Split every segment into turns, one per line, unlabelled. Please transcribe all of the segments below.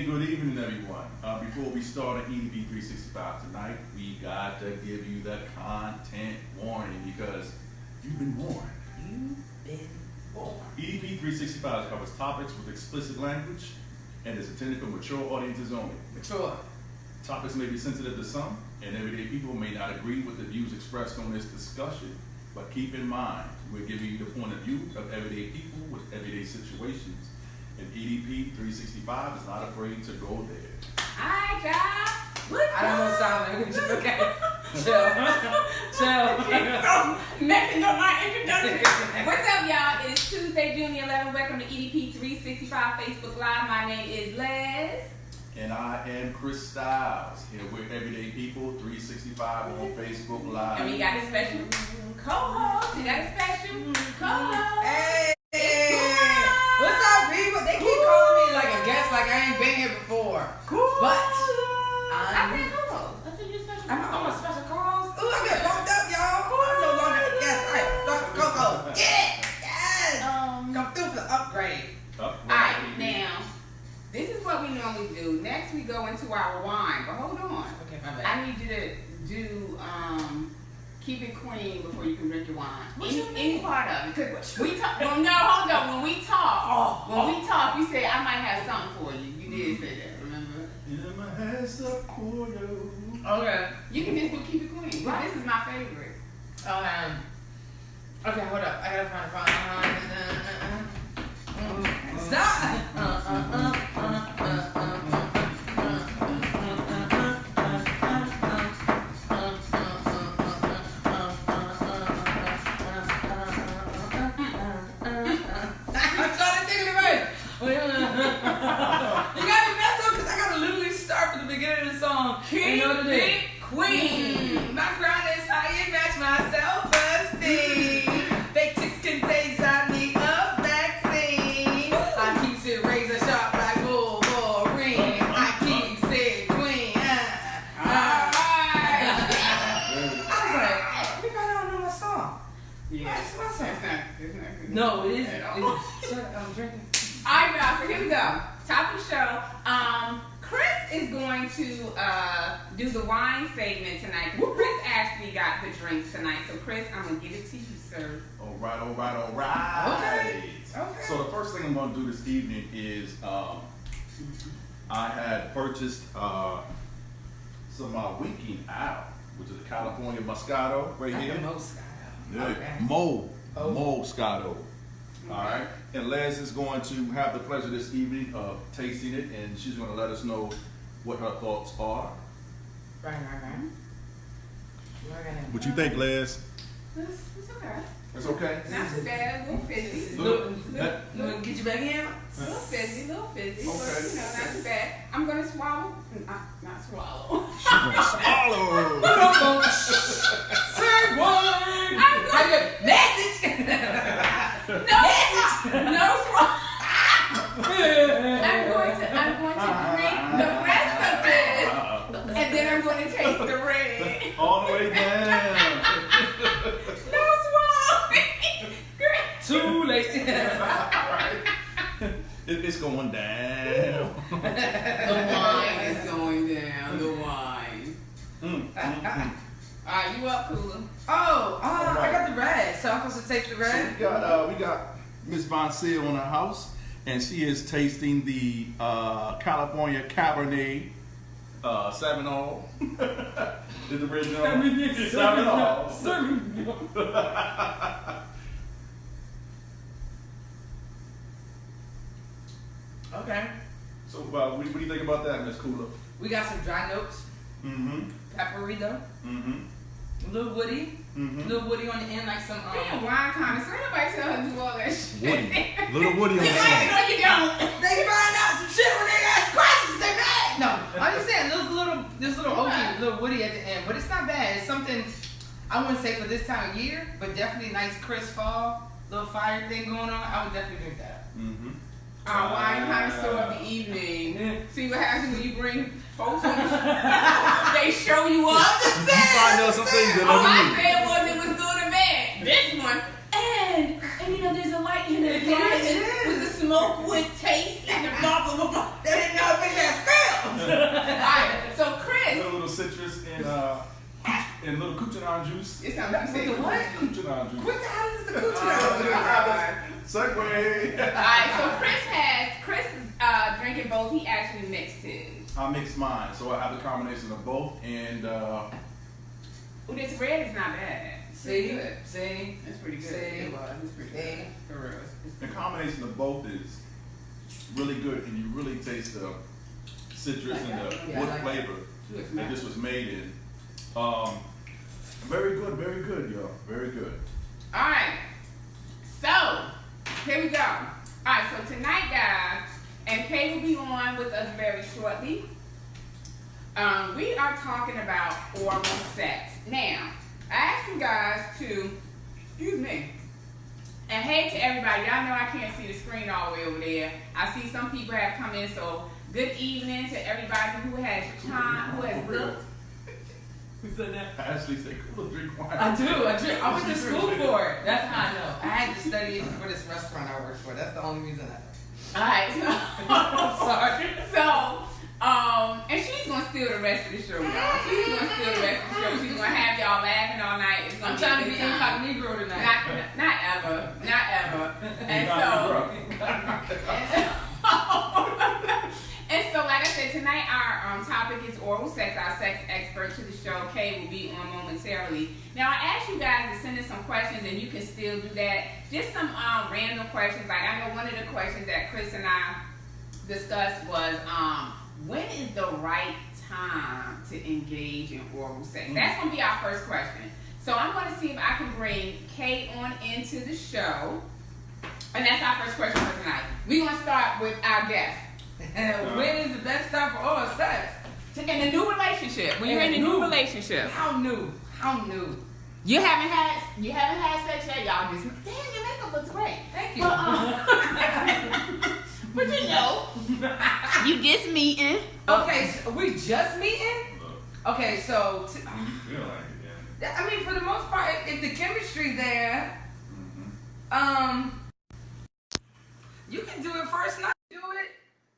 good evening, everyone. Before we start on EDP365 tonight, we got to give you the content warning because you've been warned.
You've been warned.
EDP365 covers topics with explicit language and is intended for mature audiences only.
Mature.
Topics may be sensitive to some, and everyday people may not agree with the views expressed on this discussion. But keep in mind, we're giving you the point of view of everyday people with everyday situations. And EDP365 is not afraid to go there.
Hi, y'all.
I don't want to sound like it. Okay. Chill.
Messing up my introduction. What's up, y'all? It is Tuesday, June the 11th. Welcome to EDP365 Facebook Live. My name is Les.
And I am Chris Styles, here with Everyday People 365 on Facebook Live.
And we got a special co-host. We got a special co-host.
Hey. What's up, people? They keep calling me like a guest, like I ain't been here before.
Cool.
But
I said co-host. I said you're a special co-host.
I'm a special co-host. Ooh, I get pumped up, y'all. I'm no longer a guest. I am a special co-host. Yeah. Yes. Come through for the upgrade.
Alright, now, this is what we normally do. Next, we go into our wine. But hold on.
Okay, my bad.
I need you to do keep it clean before you can drink your wine. Any part of it. Because we talk. Well, no, hold on. When we talk, you said I might have something for you. You did say that. Remember?
Yeah, my hands up for you.
Okay.
You can just do keep it clean. Right. This is my favorite.
Okay, hold up. I gotta find Queen. My crown is high and match my self-esteem. Fake chicks can taste I need a vaccine. I keep it razor sharp like Wolverine. I keep it queen. Alright. I was like, we probably don't know my song.
Yeah.
That's my song.
It's not
No, it is. I'm drinking.
Alright, y'all, so here we go. Top of the show. Chris is going to do the wine segment tonight. Chris actually got the drinks tonight. So Chris, I'm gonna give it to you, sir.
All right.
Okay.
So the first thing I'm going to do this evening is I had purchased some Winking Out, which is a California Moscato right here.
Moscato.
Yeah.
Okay.
Moscato. All right. And Les is going to have the pleasure this evening of tasting it, and she's going to let us know what her thoughts are.
Right.
What you think, Les?
It's okay.
It's okay?
Not too bad. A little fizzy.
Little, get you back in?
A little fizzy.
Okay.
But, you know, not too bad. I'm going to swallow. Not swallow.
She's going to swallow.
Say word. Message.
No swallow. I'm going to drink the rest of this, and then I'm going to taste the red.
All the way down.
No swallowing.
Too late.
Alright. It's going down.
The wine is going down. The wine. Alright, you up, Kula?
I got the red. So I'm supposed to taste the red?
So we got Miss Voncille in the house, and she is tasting the California Cabernet Sauvignon. Is the original Sauvignon.
Okay.
So what do you think about that, Miss Kula?
We got some dry notes. Paprika. A little woody. A little woody on the end, like some
Damn, wine connoisseur. Nobody tell her to do all that shit.
Woody. Little Woody on the
You
song.
know you don't.
They can find out some shit when they ask questions. They mad. No, I'm just saying, this little oaky, little woody at the end, but it's not bad. It's something I wouldn't say for this time of year, but definitely nice crisp fall, little fire thing going on. I would definitely drink that.
Our wine connoisseur of the evening. See what happens when you bring folks on the show. They show you up.
I'm just saying.
You find out some things that
All
doesn't
I
mean.
said was it was good or bad. This one. And you know, there's a light in the
It
glass
is.
with the smoke with taste and the blah blah blah blah.
They didn't know a big ass With the what?
Coochie juice.
What the hell is the coochie?
Segue.
Alright, so Chris is drinking both. He actually mixed his.
I mixed mine, so I have a combination of both, and
Oh, this red is not bad.
See?
It's pretty good.
See?
It's pretty good. For real.
the combination of both is really good, and you really taste the citrus and the wood flavor that this was made in. Very good, y'all. Very good.
Alright, so here we go. Alright, so tonight, guys, and Kay will be on with us very shortly. We are talking about oral sex. Now, I asked you guys to, excuse me, and hey to everybody. Y'all know I can't see the screen all the way over there. I see some people have come in, so good evening to everybody who has time, who has looked. Who said that?
Ashley said, "Cool, drink wine."
I do. I went to school for it. That's how I know. I had to study it for this restaurant I work for. That's the only reason I know.
Alright, so
I'm sorry.
So, and she's gonna steal the rest of the show, y'all. She's gonna steal the rest of the show. She's gonna have y'all laughing all night. It's gonna
I'm trying to
a
be
good time.
incognito tonight.
Not ever. And so, like I said, tonight our topic is oral sex. Our sex expert to the show, Kay, will be on momentarily. Now, I asked you guys to send in some questions, and you can still do that. Just some random questions. Like, I know one of the questions that Chris and I discussed was, when is the right time to engage in oral sex? That's going to be our first question. So I'm going to see if I can bring Kay on into the show. And that's our first question for tonight. We're going to start with our guest.
When is the best time for oral sex?
In a new relationship. When you're in a new relationship.
How new? How new?
You haven't had sex yet, y'all. Just damn, your makeup looks great.
Thank you.
But you know, you just meeting.
Okay, so we just meeting? Okay, so
You feel like it, yeah.
I mean, for the most part, if the chemistry's there, you can do it first night. Do it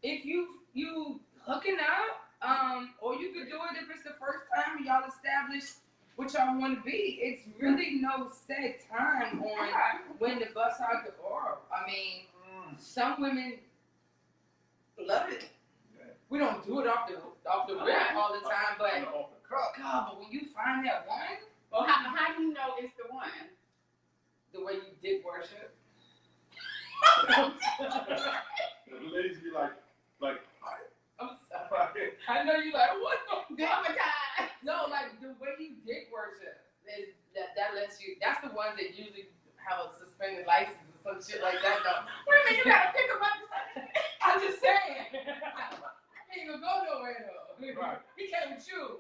if you hooking up, or you could do it if it's the first time and y'all establish what y'all want to be. It's really no set time on when to bust out the oral. I mean, some women love it.
Yeah.
We don't do it off the rip all the time, but God, but when you find that one,
Well, how do you know it's the one?
the way you did worship.
The ladies be like,
I'm sorry. I know you like what?
Dogmatized.
No, like the way you dick worship is that lets you. That's the ones that usually have a suspended license or some shit like that. Though.
Wait a minute, you gotta pick them up.
I'm just saying. He ain't gonna go nowhere though.
Right.
He came with you.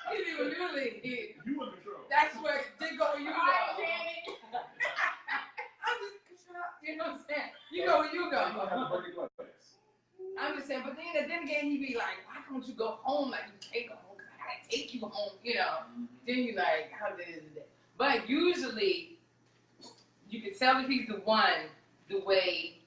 He didn't even really.
you in control.
That's where dick go with you.
All right, Janet.
I'm just, you know what I'm saying? You go where you
You gonna have to
go.
break it like this.
I'm just saying, but then again, he be like, why don't you go home? Like, you can't go home because I gotta take you home, you know. Then you like, how good is it? But usually, you can tell if he's the one, the way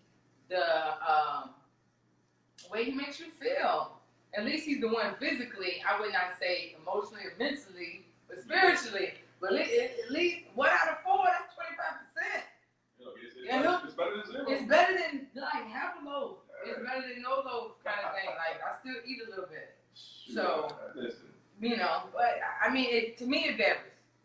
he makes you feel. At least he's the one physically. I would not say emotionally or mentally, but spiritually. But at least 1 out of 4, that's 25%.
It's better than zero.
It's better than like half a loaf. It's better than no loaf kind of thing. Like I still eat a little bit. So
Listen.
you know, but I mean, to me it varies.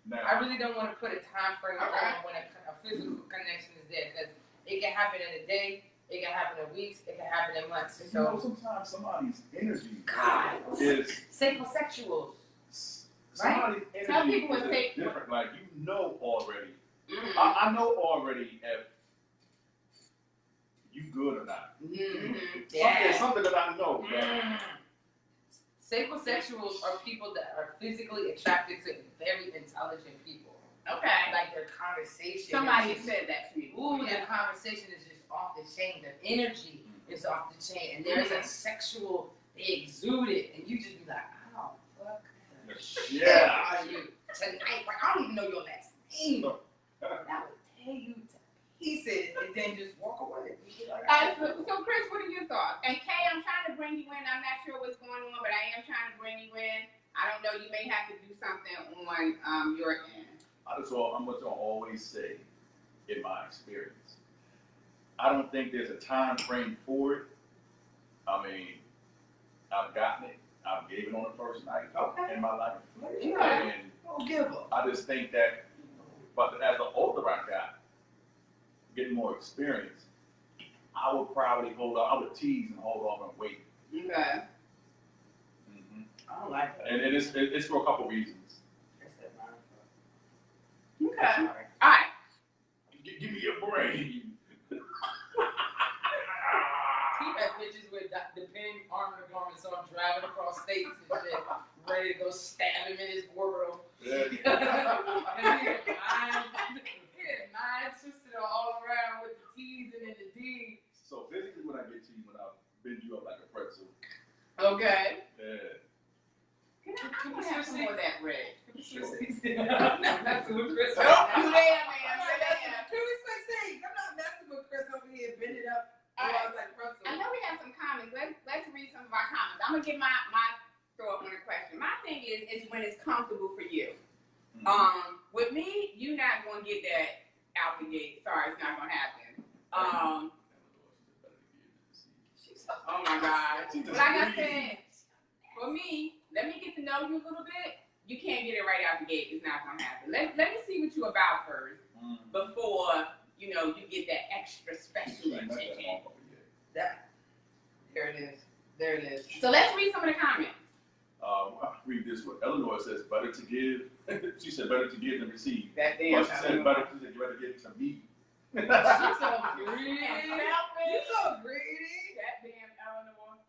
Now,
I really don't want to put a time frame on when a physical connection is there because it can happen in a day, it can happen in weeks, it can happen in months.
you know,
So
sometimes somebody's energy
God,
is
sapiosexuals.
somebody's
Some
energy
people would
is
say-
different. Like you know already.
Mm-hmm.
I know already if you good or not.
Yeah.
Something that I know.
Mm. Sapiosexuals are people that are physically attracted to very intelligent people.
Okay.
Like their conversation.
Somebody
is just,
said that to me.
ooh, their conversation is just off the chain. Their energy is off the chain. And there's a sexual, they exude it. And you just be like, oh, fuck.
Yeah.
Are you tonight? Like, I don't even know your last name. That would tear you to pieces and then just walk away.
So Chris, what are your thoughts? And Kay, I'm trying to bring you in. I'm not sure what's going on, but I am trying to bring you in. I don't know. You may have to do something on your end.
I gonna always say, in my experience, I don't think there's a time frame for it. I mean, I've gotten it. I've gave it on the first night in my life.
Yeah.
And
Don't give up.
I just think that, but as the older I got, getting more experience, I would probably hold off. I would tease and hold off and wait.
Okay.
Mm-hmm.
I don't like that.
And it's for a couple reasons.
Okay. All right.
Give me your brain.
He had bitches with the pin armor garments on, driving across states and shit, ready to go stab him in his world.
Yeah.
And he had mind twisted all around with the T's and then the D.
So physically, when I get to you, when I bend you up like a pretzel.
Okay.
Yeah.
Can we have some more of that red?
I'm not messing with Chris.
Don't do that, man.
I'm not messing with Chris over here, bend it up.
All right.
Like pretzel.
I know we have some comments. Let's read some of our comments. I'm gonna get my throw up on a question. My thing is when it's comfortable for you.
Mm-hmm.
With me, you're not gonna get that out the gate. Sorry, it's not gonna happen. Oh my God. But like I said, for me, let me get to know you a little bit. You can't get it right out the gate. It's not gonna happen. Let me see what you're about first before you get that extra special attention.
There it is. There it is.
So let's read some of the comments.
I'll read this one. Eleanor says, better to give. She said, better to give than receive.
That damn.
But she said, better to give to me.
She's so greedy. You're so greedy.
That damn Eleanor.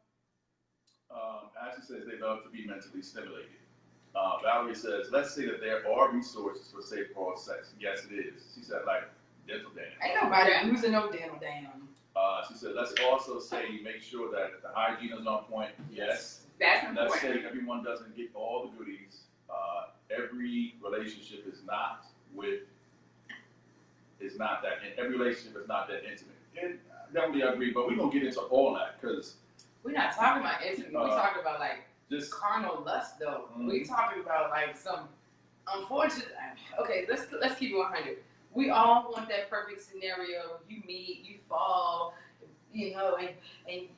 Ashley says they love to be mentally stimulated. Valerie says, let's say that there are resources for safe oral sex. Yes, it is. She said, like, dental dam.
Ain't nobody using no dental dam.
She said, let's also say make sure that the hygiene is on point. Yes.
That's important.
Let's say everyone doesn't get all the goodies. Every relationship is not that, and every relationship is not that intimate. And definitely agree, but we're going to get into all that because
we're not talking about intimate. We're talking about like
just
carnal lust, though.
Mm-hmm.
We're talking about like some unfortunate. Okay, let's keep it 100. We all want that perfect scenario. You meet, you fall, and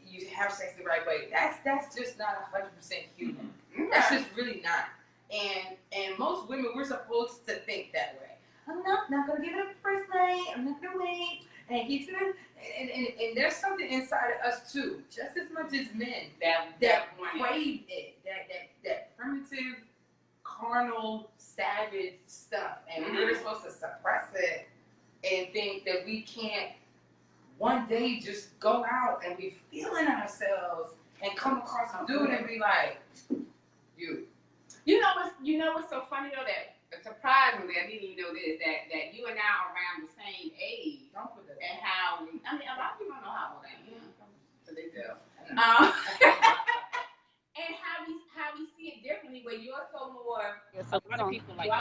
you have sex the right way. That's just not 100% human.
Mm-hmm.
That's just really not. And most women, we're supposed to think that way. I'm not gonna give it up the first night. I'm not gonna wait. And he's gonna, and there's something inside of us too, just as much as men that crave it, that primitive, carnal, savage stuff, and we're supposed to suppress it and think that we can't one day just go out and be feeling ourselves and come across a dude and be like,
You know what's so funny though, that surprisingly, I didn't even know this, that you and I are around the same age.
don't put that.
And how a lot of people don't know how old I am. So they do. And how we see it differently, where you're so more people like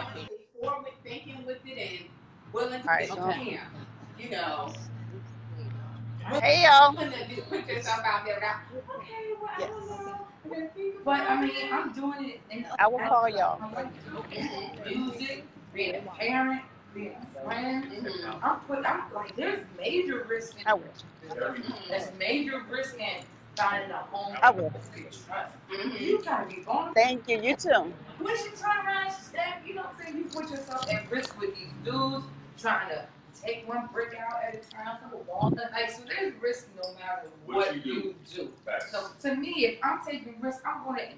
forward thinking with it and willing to get camp.
Hey y'all.
Put yourself out there. Okay, well, I don't know.
But I mean, I'm doing it.
I will call y'all.
I'm like music, being a parent, being a friend. I'm like, there's major risk in
I will.
There's major risk in finding a home
I will.
that you trust. You gotta be vulnerable.
Thank you. You too.
Once you turn around and step, you know what I'm saying? You put yourself at risk with these dudes trying to take one brick out at a time from the wall. Like, so there's risk no matter what you do. So to me, if I'm taking risk, I'm going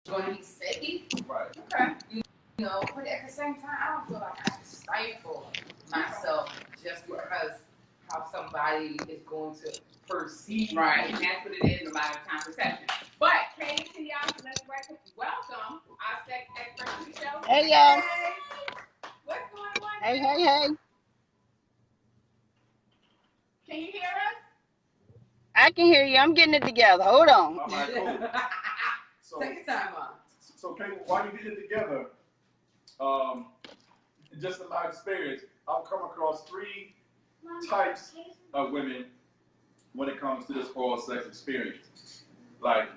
to be safe.
right.
Okay. But at the same time, I don't feel like I should stifle myself just because how somebody is going to perceive.
Right, and that's what it is a lot of time perception. But, Katie, y'all, let's welcome our sex expert to the show.
Hey y'all.
What's going on?
Hey.
Can you hear us?
I can hear you. I'm getting it together. Hold on.
All right, cool. So,
take your time on.
So, Kate, while you get it together, just in my experience, I've come across 3 types of women when it comes to this oral sex experience. Like,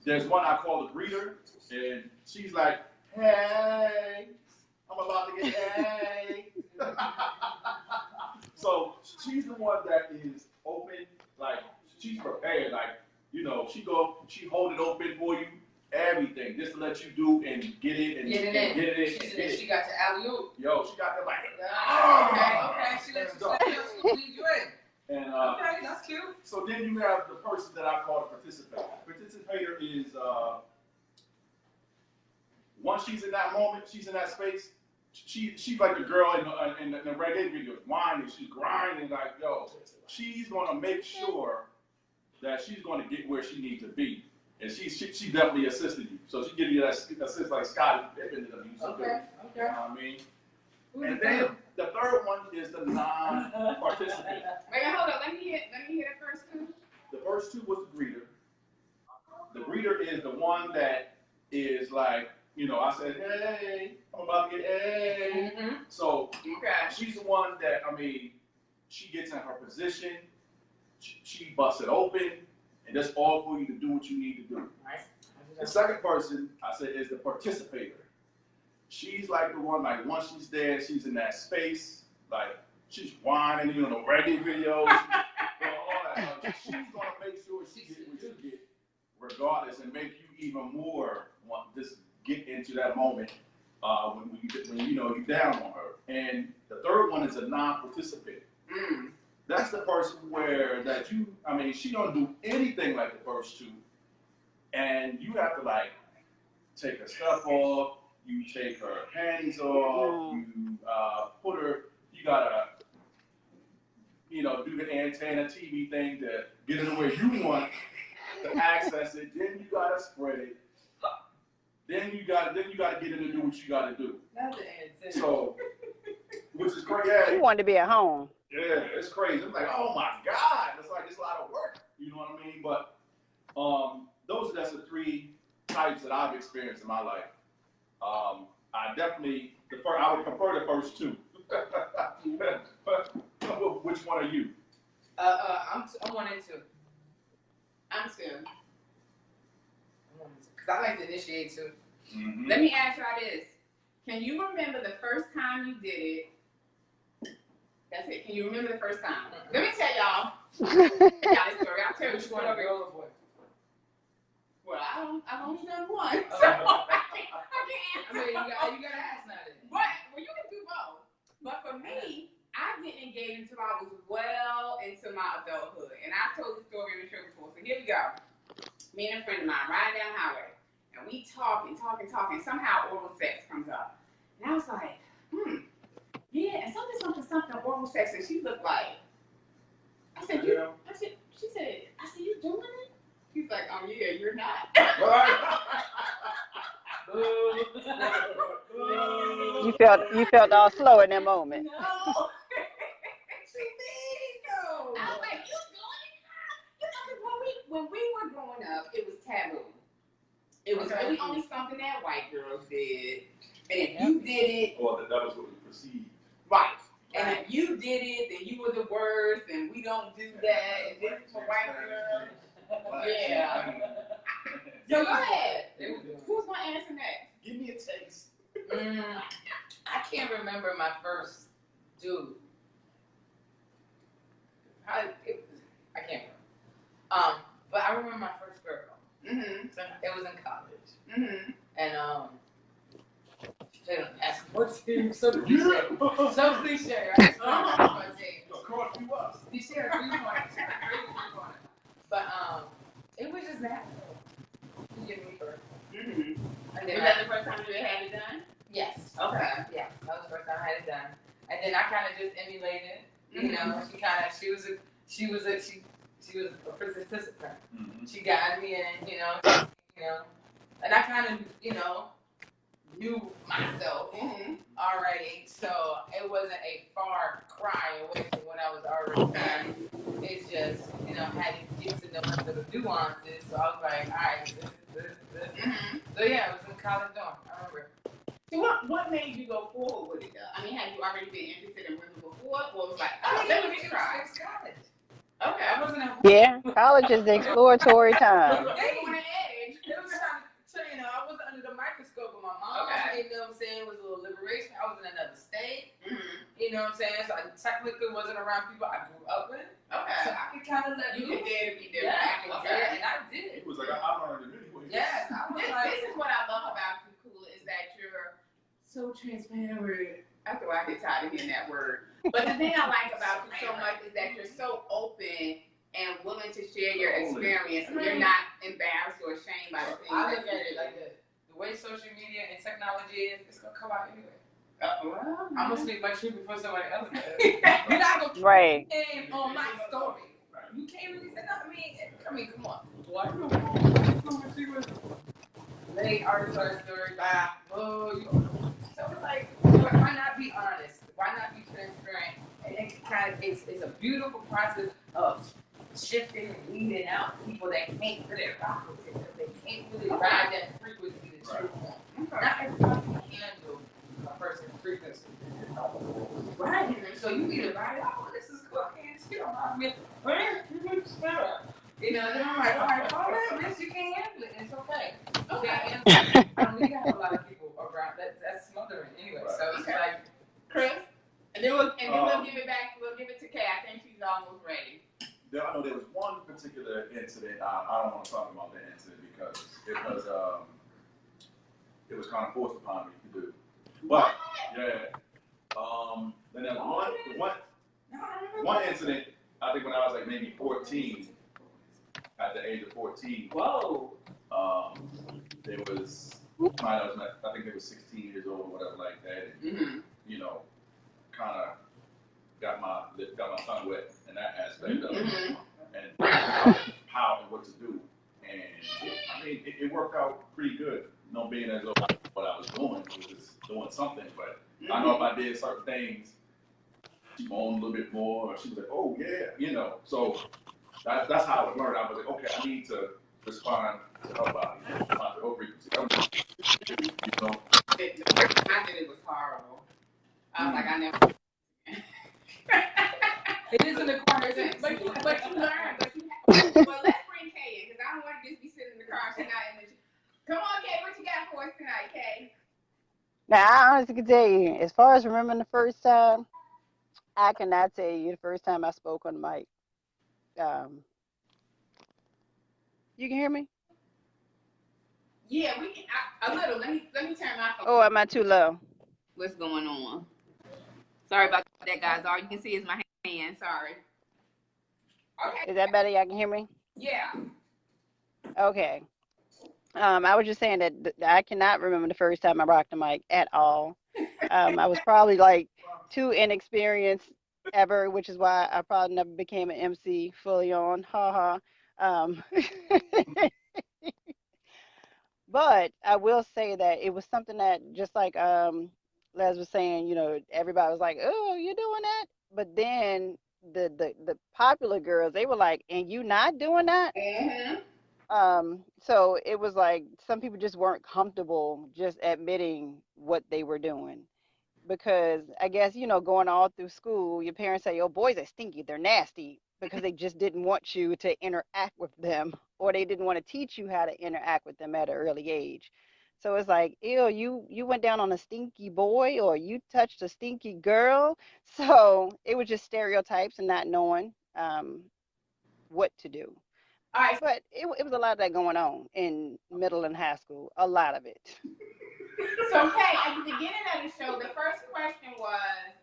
There's one I call the greeter, and she's like, hey, I'm about to get hey. So she's the one that is open, like she's prepared, like, you know, she hold it open for you, everything, just to let you do and get it and get it in.
She got your alley-oop.
Yo, she got them like,
okay, she let you lead you in.
And
okay, that's cute.
So then you have the person that I call the participator. Participator is once she's in that moment, she's in that space. She's like the girl in the reggae videos, whining, she's grinding like, yo, she's gonna make sure that she's gonna get where she needs to be, and she definitely assisted you. So she give you that assist like Scottie Pippen in the music.
Okay.
You know what I mean? And then the third one is the non-participant.
Wait, hold on. Let me hear the first two.
The first two was the greeter. The greeter is the one that is like, you know, I said, hey, I'm about to get hey.
Mm-hmm.
So she's the one that, I mean, she gets in her position, she busts it open, and that's all for you to do what you need to do.
Right.
The second person, I said, is the participator. She's like the one, like, once she's there, she's in that space, like, she's whining, you know, the reggae videos, all that. She's going to make sure she gets what you get, regardless, and make you even more want this get into that moment when you know you're down on her. And the third one is a non-participant. That's the person she don't do anything like the first two, and you have to like take her stuff off, you take her panties off, you put her, you gotta, you know, do the antenna TV thing to get it the way you want to access it. Then you gotta spread it. Then you gotta get in to do what you gotta do.
That's the answer.
So, which is great. Yeah,
You wanted to be at home.
Yeah, it's crazy. I'm like, oh my God, it's a lot of work. You know what I mean? But that's the three types that I've experienced in my life. I definitely I would prefer the first two. Which one are you?
I'm 1 and 2.
I'm 2.
Because I like to initiate too.
Mm-hmm.
Let me ask y'all this. Can you remember the first time you did it? That's it. Can you remember the first time? Let me tell y'all this story. I'll tell you the story. Well, I've only done one. So I can't answer.
I mean, you gotta ask now.
But, well, you can do both. But for me, I didn't engage until I was well into my adulthood. And I told the story in the show before. So here we go. Me and a friend of mine riding down the highway. And we talking. Somehow oral sex comes up. And I was like, yeah, and something oral sex. And she looked like, I said, you doing it? She's like, oh yeah, you're not.
You felt all slow in that moment.
No. She mean though. I was like, you doing it? You know, when we were growing up, it was taboo. It was really only something that white girls did. And if you did it,
or that was what we perceived.
right. And if you did it, then you were the worst, and we don't do that. And this is for white girls. Yeah. So go ahead. Who's gonna answer next?
Give me a taste.
I can't remember my first dude. I can't remember. But I remember my first girl.
Mm-hmm.
It was in college.
Mm-hmm.
And they don't ask what's so cliche. So cliche, right? Cliche, but it was just natural to get me first.
Mm-hmm.
And then
Was that the first time you had it done?
Yes.
Okay.
Yeah, that was the first time I had it done. And then I kind of just emulated. You know, she was a participant.
Mm-hmm.
She guided me in, you know, and I kind of, knew myself already, so it wasn't a far cry away from what I was already done. It's just, had to get to know the nuances. So I was like, all right, this.
Mm-hmm.
So yeah, it was in college dorm. I remember.
So what made you go forward with it though? I mean, had you already been interested in women before, or was it like, let me try?
It was college.
Okay.
I wasn't.
Yeah, college is the exploratory time.
They on the edge.
It was stayed.
Mm-hmm.
You know what I'm saying? So I technically wasn't around people I grew up with. Okay. So I could kind of let
you could dare to be there.
Yeah, okay. And I did.
It was like I learned it anyway.
Yes, I was
This is what I love about you, Kula, is that you're so transparent. After I get tired of hearing that word. But the thing I like about you so much is that you're so open and willing to share your experience. And you're not embarrassed or ashamed by the things
I look at it like this. The way social media and technology is, it's going to come out anyway.
Well,
I'm going to speak my truth before somebody else does. You're not going to
Right.
keep on my story. You can't really say that. I mean, come on. What? Late artist story, blah. Oh, so it's like, why not be honest? Why not be transparent? And it kind of it's a beautiful process of shifting and weeding out people that can't really rock with it because they can't really ride that frequency that you want. Not everybody can handle a person's frequency. Right. So you either ride, oh, this is cool, I can't feel about me. You know, then I'm like, all right, follow that, bitch, you can't handle it, and it's okay. Okay. We got a lot of people around that's smothering anyway. So it's like
Chris, and then we'll give it back. We'll give it to Kay. I think she's almost ready.
I know there was one particular incident. I don't want to talk about that incident because it was kind of forced upon me to do. But yeah, then there was one incident. I think when I was like maybe 14, at the age of 14.
whoa.
There was I think they was 16 years old or whatever like that, and you know, kind of got my tongue wet in that aspect of it, and how and what to do, and I mean it worked out pretty good. You know, being as though what I was doing was just doing something, but I know if I did certain things, she moaned a little bit more, or she was like, oh yeah, you know, so. That's how I was learned. I was like, okay, I need to respond to her body, respond to her frequency. You know?
I did it was horrible. I was like, I never.
It is in the corner,
but you learn. Well, let's bring Kay in because I don't want to just be sitting in the car. She's not in the. Come on, Kay. What you got for us tonight, Kay?
Now, I honestly can tell you, as far as remembering the first time, I cannot tell you the first time I spoke on the mic. You can hear me?
Yeah, we can. A little. Let me turn my phone.
Oh, am I too low?
What's going on? Sorry about that, guys. All you can see is my hand. Sorry. Okay.
Is that better? Y'all can hear me?
Yeah.
Okay. I was just saying that I cannot remember the first time I rocked the mic at all. I was probably like too inexperienced ever, which is why I probably never became an MC fully on. Ha ha. But I will say that it was something that just like Les was saying, you know, everybody was like, "Oh, you doing that?" But then the popular girls, they were like, "And you not doing that?" So it was like some people just weren't comfortable just admitting what they were doing because I guess, you know, going all through school, your parents say, "Oh, boys are stinky, they're nasty," because they just didn't want you to interact with them or they didn't want to teach you how to interact with them at an early age. So it's like, ew, you went down on a stinky boy or you touched a stinky girl. So it was just stereotypes and not knowing what to do.
All right.
But it was a lot of that going on in middle and high school, a lot of it.
So, Kay, at the beginning of the show, the first question was,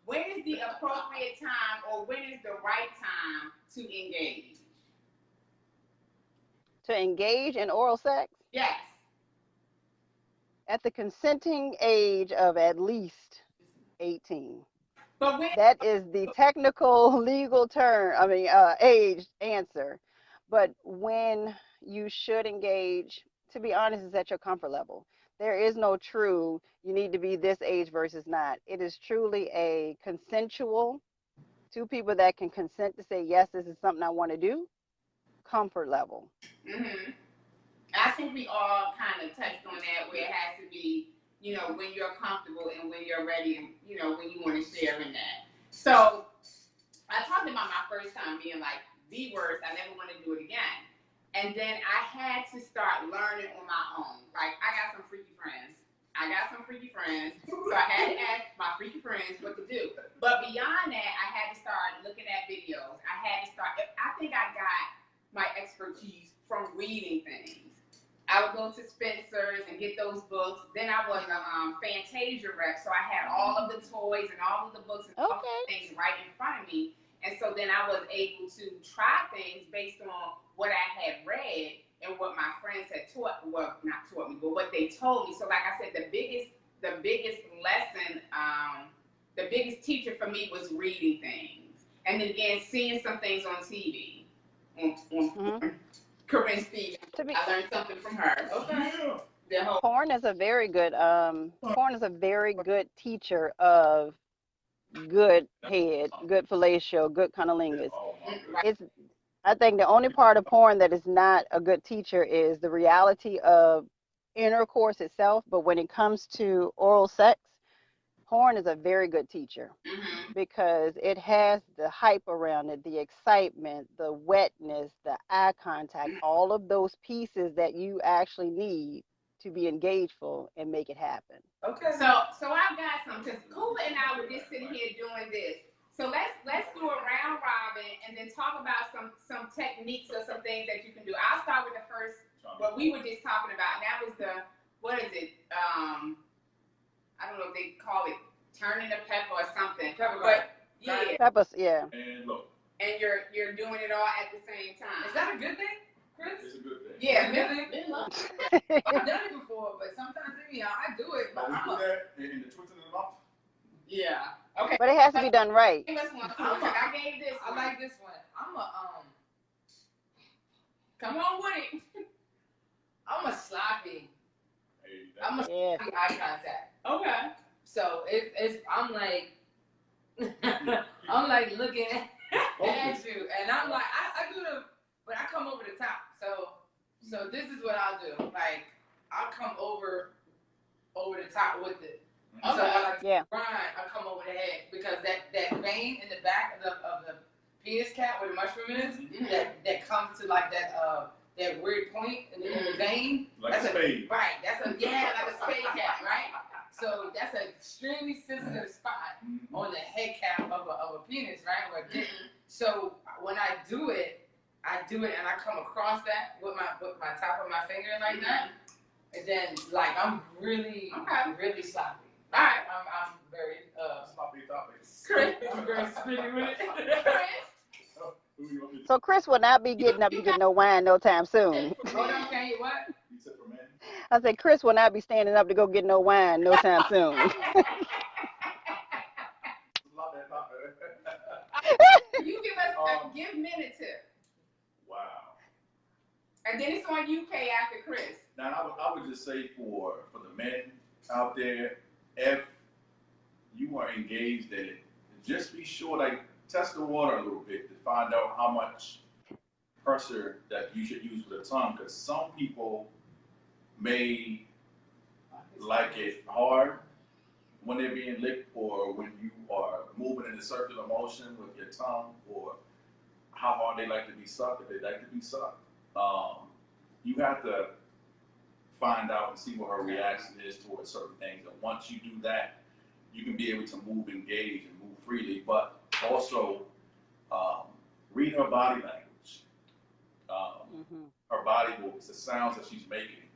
when is the appropriate time or when is the right time to engage?
To engage in oral sex?
Yes.
At the consenting age of at least 18.
But when
that is the technical legal term, age answer. But when you should engage, to be honest, is at your comfort level. There is no true, you need to be this age versus not. It is truly a consensual, two people that can consent to say, yes, this is something I want to do, comfort level.
Mm-hmm. I think we all kind of touched on that where it has to be, you know, when you're comfortable and when you're ready and, you know, when you want to share in that. So I talked about my first time being like the worst. I never want to do it again. And then I had to start learning on my own. Like, I got some freaky friends. I got some freaky friends, so I had to ask my freaky friends what to do. But beyond that, I had to start looking at videos. I think I got my expertise from reading things. I would go to Spencer's and get those books. Then I was a Fantasia rep, so I had all of the toys and all of the books and all of the things right in front of me. And so then I was able to try things based on what I had read and what my friends had taught, well, not taught me, but what they told me. So like I said, the biggest lesson, the biggest teacher for me was reading things. And then again, seeing some things on TV. Corinne Stevens. I learned something from her. Okay.
Porn is a very good teacher of good head, good fellatio, good cunnilingus. I think the only part of porn that is not a good teacher is the reality of intercourse itself. But when it comes to oral sex, porn is a very good teacher because it has the hype around it, the excitement, the wetness, the eye contact, all of those pieces that you actually need to be engageful and make it happen.
Okay. So I've got some, because Kula and I were just sitting here doing this. So let's do a round robin and then talk about some techniques or some things that you can do. I'll start with the first, what we were just talking about. And that was what is it? I don't know if they call it turning the pepper or something. But yeah.
Peppers, yeah.
And look.
And you're doing it all at the same time.
Is that a good thing, Chris?
It's a good thing.
Yeah,
I've done it before, but sometimes I do it. But
we do that in the twisting of the mouth.
Yeah. Okay.
But it has to be done right.
Give us one. I gave this one.
I like this one.
Come on with it.
I'm a sloppy.
Hey,
I'm a sloppy eye contact.
Okay.
So I'm like I'm like looking at you, and I'm like I do but I come over the top. So this is what I'll do. Like I'll come over the top with it.
Okay.
So when I
Yeah.
I come over the head because that vein in the back of the penis cap where the mushroom is, that comes to like that weird point in the vein.
Like
that's
a spade.
Right. That's like a spade cap, right? So that's an extremely sensitive spot on the head cap of a penis, right? Or a dick. So when I do it and I come across that with my top of my finger like that, and then like I'm really sloppy.
All right.
I'm very
Sloppy topic.
Chris.
I'm very spitty with it.
So Chris will not be getting up to get no wine no time soon.
Hold on, can you what?
You said for men?
I said Chris will not be standing up to go get no wine no time soon.
You give us give men a tip.
Wow.
And then it's on UK after Chris.
Now I would just say for the men out there, if you are engaged in it, just be sure like test the water a little bit to find out how much pressure that you should use with the tongue, because some people may like it hard when they're being licked, or when you are moving in a circular motion with your tongue, or how hard they like to be sucked, if they like to be sucked. You have to find out and see what her reaction is towards certain things. And once you do that, you can be able to move, engage, and move freely. But also, read her body language, her body movements, the sounds that she's making,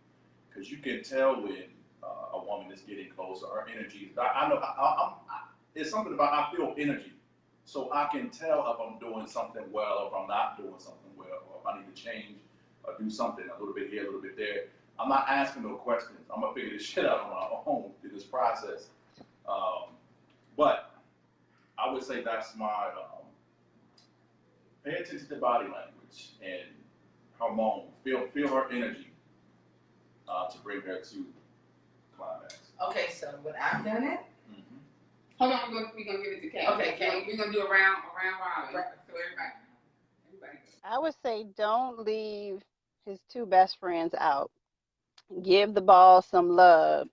because you can tell when a woman is getting closer. Her energy. I know. It's something about I feel energy, so I can tell if I'm doing something well or if I'm not doing something well, or if I need to change or do something a little bit here, a little bit there. I'm not asking no questions. I'm gonna figure this shit out on my own through this process. But I would say that's my pay attention to body language and her moan. Feel her energy to bring her to climax.
Okay, so when I've done it.
Hold on, we're gonna give it to Kay.
Okay, Kay.
We're gonna do a round robin.
Right.
So everybody.
I would say don't leave his two best friends out. Give the ball some love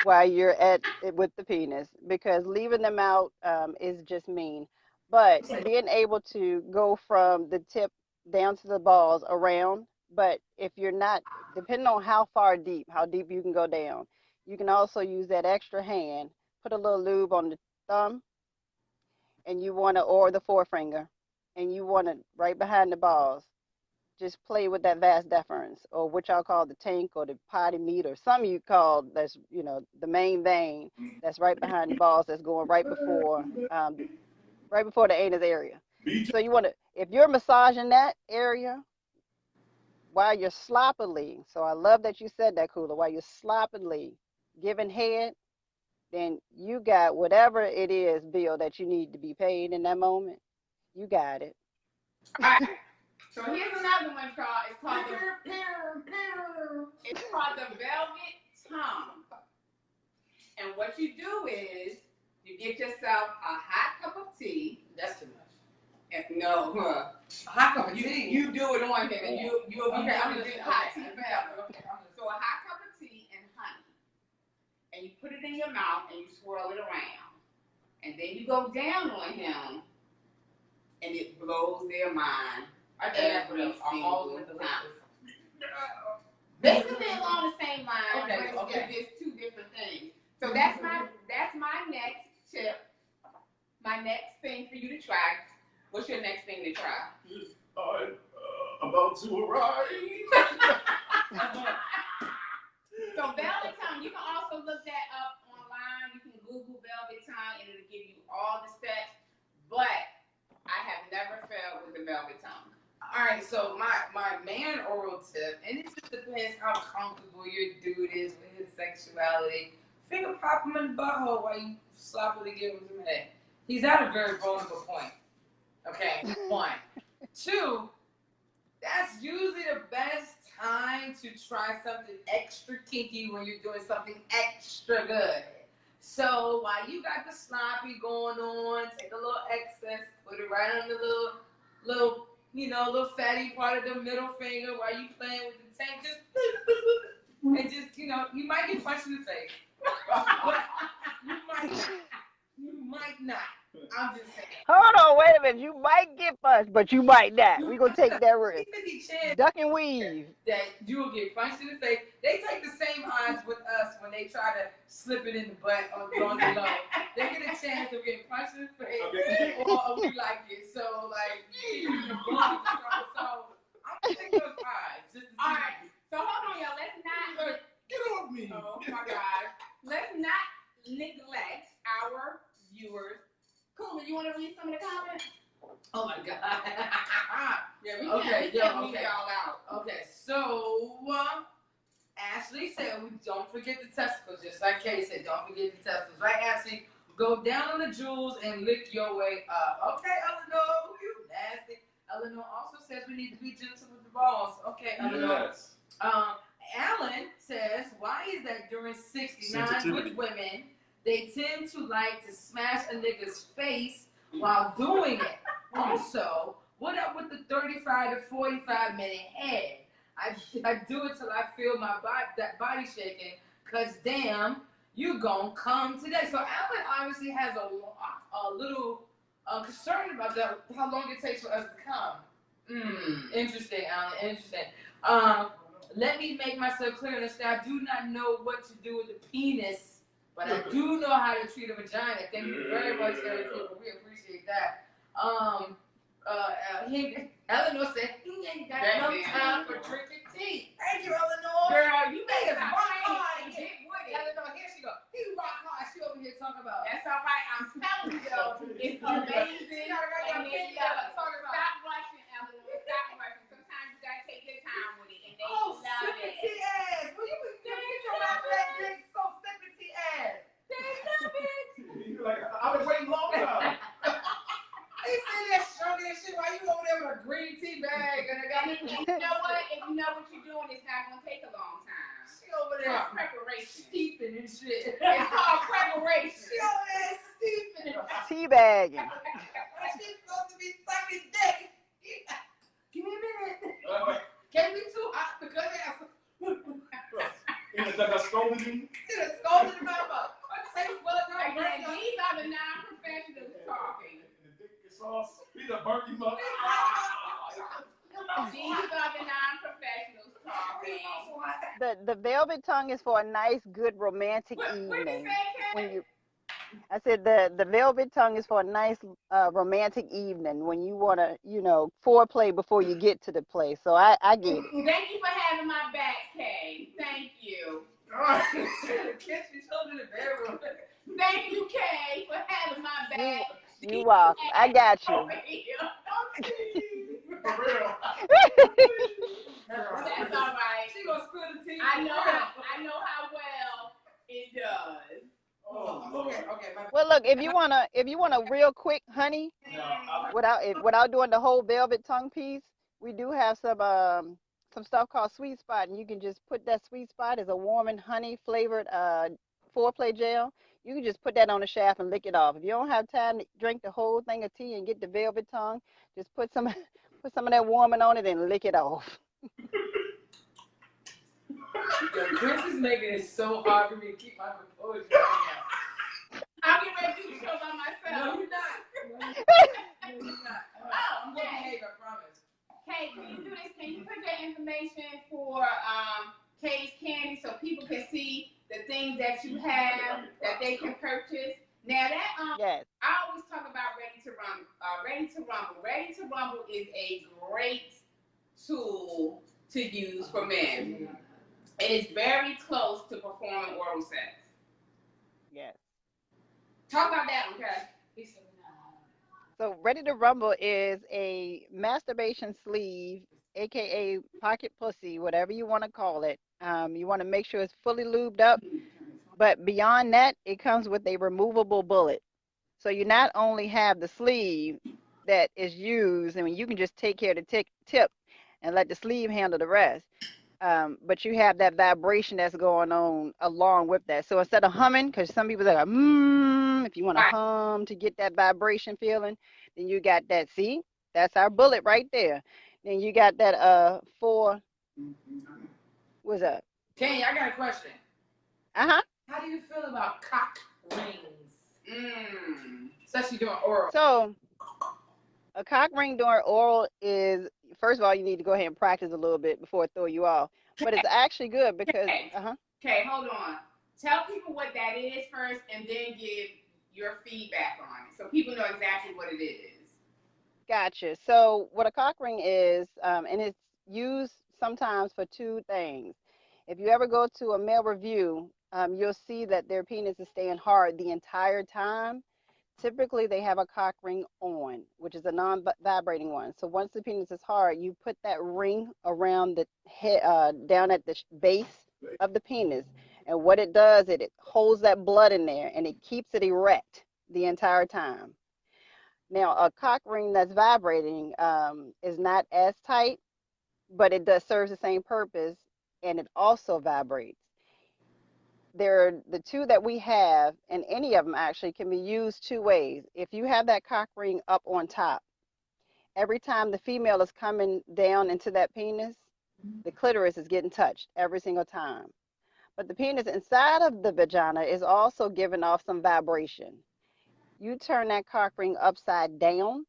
while you're at it with the penis, because leaving them out is just mean. But being able to go from the tip down to the balls around, but if you're not, depending on how deep you can go down, you can also use that extra hand, put a little lube on the thumb, and you want to, or the forefinger, and you want to, right behind the balls, just play with that vas deferens, or what y'all call the tank or the potty meat, or some you call that's, the main vein that's right behind the balls, that's going right before the anus area. So you want to, if you're massaging that area while you're sloppily, so I love that you said that, Kula, while you're sloppily giving head, then you got whatever it is, Bill, that you need to be paid in that moment. You got it.
All right. So here's another one called, it's called the velvet tongue. And what you do is you get yourself a hot cup of tea.
That's too much.
And no,
A hot cup of tea.
you do it on him, and you'll be okay. I'm gonna drink hot tea forever. So a hot cup of tea and honey, and you put it in your mouth and you swirl it around, and then you go down on him, and it blows their mind.
I think that's what
Single time. Basically along the same line,
Okay,
but
okay.
it's two different things. So that's my next tip. My next thing for you to try. What's your next thing to try?
About to arrive.
So velvet tongue, you can also look that up online. You can Google velvet tongue and it'll give you all the steps. But I have never failed with the velvet tongue.
All right, so my man oral tip, and it just depends how comfortable your dude is with his sexuality. Finger pop him in the butthole while you sloppily give him some head. He's at a very vulnerable point. Okay, 1. 2, that's usually the best time to try something extra kinky when you're doing something extra good. So while you got the sloppy going on, take a little excess, put it right on the little fatty part of the middle finger while you playing with the tank. Just and just, you might get punched in the face. But you might not. I'm just saying.
Hold on, wait a minute. You might get punched, but you might not. We're going to take that risk. Duck and weave.
That you will get punched in the face. They take the same odds with us when they try to slip it in the butt on the low. They get a chance of getting punched in the face, or we like it. So, so I'm going to take those odds. Just to see.
All right. So hold on, y'all. Let's not.
Get off me.
Oh my God. Let's not neglect our viewers. Kula, you want to read some of the comments?
Oh my God.
Yeah, we
Okay,
can't
okay.
leave y'all out.
Okay, so Ashley said we don't forget the testicles, just like Kay said, don't forget the testicles. Right, Ashley? Go down on the jewels and lick your way up. Okay, Eleanor, you nasty. Eleanor also says we need to be gentle with the balls. Okay, Eleanor.
Yes.
Alan says, why is that during 69 with women, they tend to like to smash a nigga's face while doing it? Also, what up with the 35 to 45 minute head? I do it till I feel that body shaking, cause damn, you gon' come today. So Alan obviously has a little concern about that, how long it takes for us to come. Interesting, Alan, interesting. Let me make myself clear and say I do not know what to do with the penis, but I do know how to treat a vagina. Thank you very much, Eric Cooper. We appreciate that. Eleanor said he ain't got no time for drinking tea. Thank you, Eleanor.
Girl, you made us
rock hard.
get with it.
Eleanor, here she go. He rock hard. She over here talking about.
That's all right. I'm telling you though, it's amazing. Stop rushing, Eleanor. Stop rushing. Sometimes you gotta take your time with it, and they love it.
Sippity ass. Well, you was get your mouth that big, so sippity ass.
They love it.
You're like, I've been waiting long time.
He said that shorty and shit while you over there with a green tea bag and I got
And you know what? If you know what you're doing, it's not gonna take a long time.
she over
It's
there
called preparation.
steeping and shit.
It's called preparation.
She over there steeping.
Teabagging.
She's supposed to be sucking dick. Give me a minute. Can't be too hot because that's
That scolded me.
it's scolded in my mouth. Taste buds not
Again,
burning up.
these are the non-professionals talking.
The dick is sauce. He done burnt him up.
These are the non-professionals talking.
The velvet tongue is for a nice, good, romantic
What did you
evening.
say,
When
Kay?
you, I said the velvet tongue is for a nice, romantic evening when you want to, foreplay before you get to the place. So I get it.
Thank you for having my back, Kay. Thank you.
Catch me in the bedroom.
Thank you, Kay, for having my back.
You welcome. I got you.
Over here.
For real.
That's all right.
She gonna spill the tea.
I know how well it does.
Oh, okay.
Well, look, if you want a real quick honey, without doing the whole velvet tongue piece, we do have some stuff called Sweet Spot, and you can just put that Sweet Spot as a warm and honey flavored foreplay gel. You can just put that on the shaft and lick it off. If you don't have time to drink the whole thing of tea and get the velvet tongue, just put some of that warming on it and lick it off.
Yo, Chris is making it so hard for me to keep my composure right now.
I'll get ready to do the show by myself.
No, you're not. No, you're not. I'm gonna behave, I promise.
Kay, can you do this? Can you put your information for Kay's Candy so people can see the things that you have that they can purchase? Now that
Yes.
I always talk about Ready to Rumble. Ready to Rumble. Ready to Rumble is a great tool to use for men. It is very close to performing oral sex.
Yes.
Talk about that, okay?
So Ready to Rumble is a masturbation sleeve, aka pocket pussy, whatever you want to call it. You want to make sure it's fully lubed up, but beyond that, it comes with a removable bullet. So you not only have the sleeve that is used, and you can just take care of the tip and let the sleeve handle the rest. But you have that vibration that's going on along with that. So instead of humming, because some people say, if you want to hum to get that vibration feeling, then you got that. See, that's our bullet right there. Then you got that what's that?
Kay, I got a question.
Uh-huh.
How do you feel about cock rings? Especially doing oral.
So a cock ring during oral is, first of all, you need to go ahead and practice a little bit before it throw you off. But it's actually good because,
Okay, hold on. Tell people what that is first and then give your feedback on it so people know exactly what it is.
Gotcha. So what a cock ring is, and it's used sometimes for two things. If you ever go to a male review, you'll see that their penis is staying hard the entire time. Typically, they have a cock ring on, which is a non-vibrating one. So once the penis is hard, you put that ring around the head, down at the base of the penis. And what it does, it holds that blood in there, and it keeps it erect the entire time. Now, a cock ring that's vibrating is not as tight, but it does serve the same purpose, and it also vibrates. They're the two that we have, and any of them actually can be used two ways. If you have that cock ring up on top, every time the female is coming down into that penis, the clitoris is getting touched every single time. But the penis inside of the vagina is also giving off some vibration. You turn that cock ring upside down,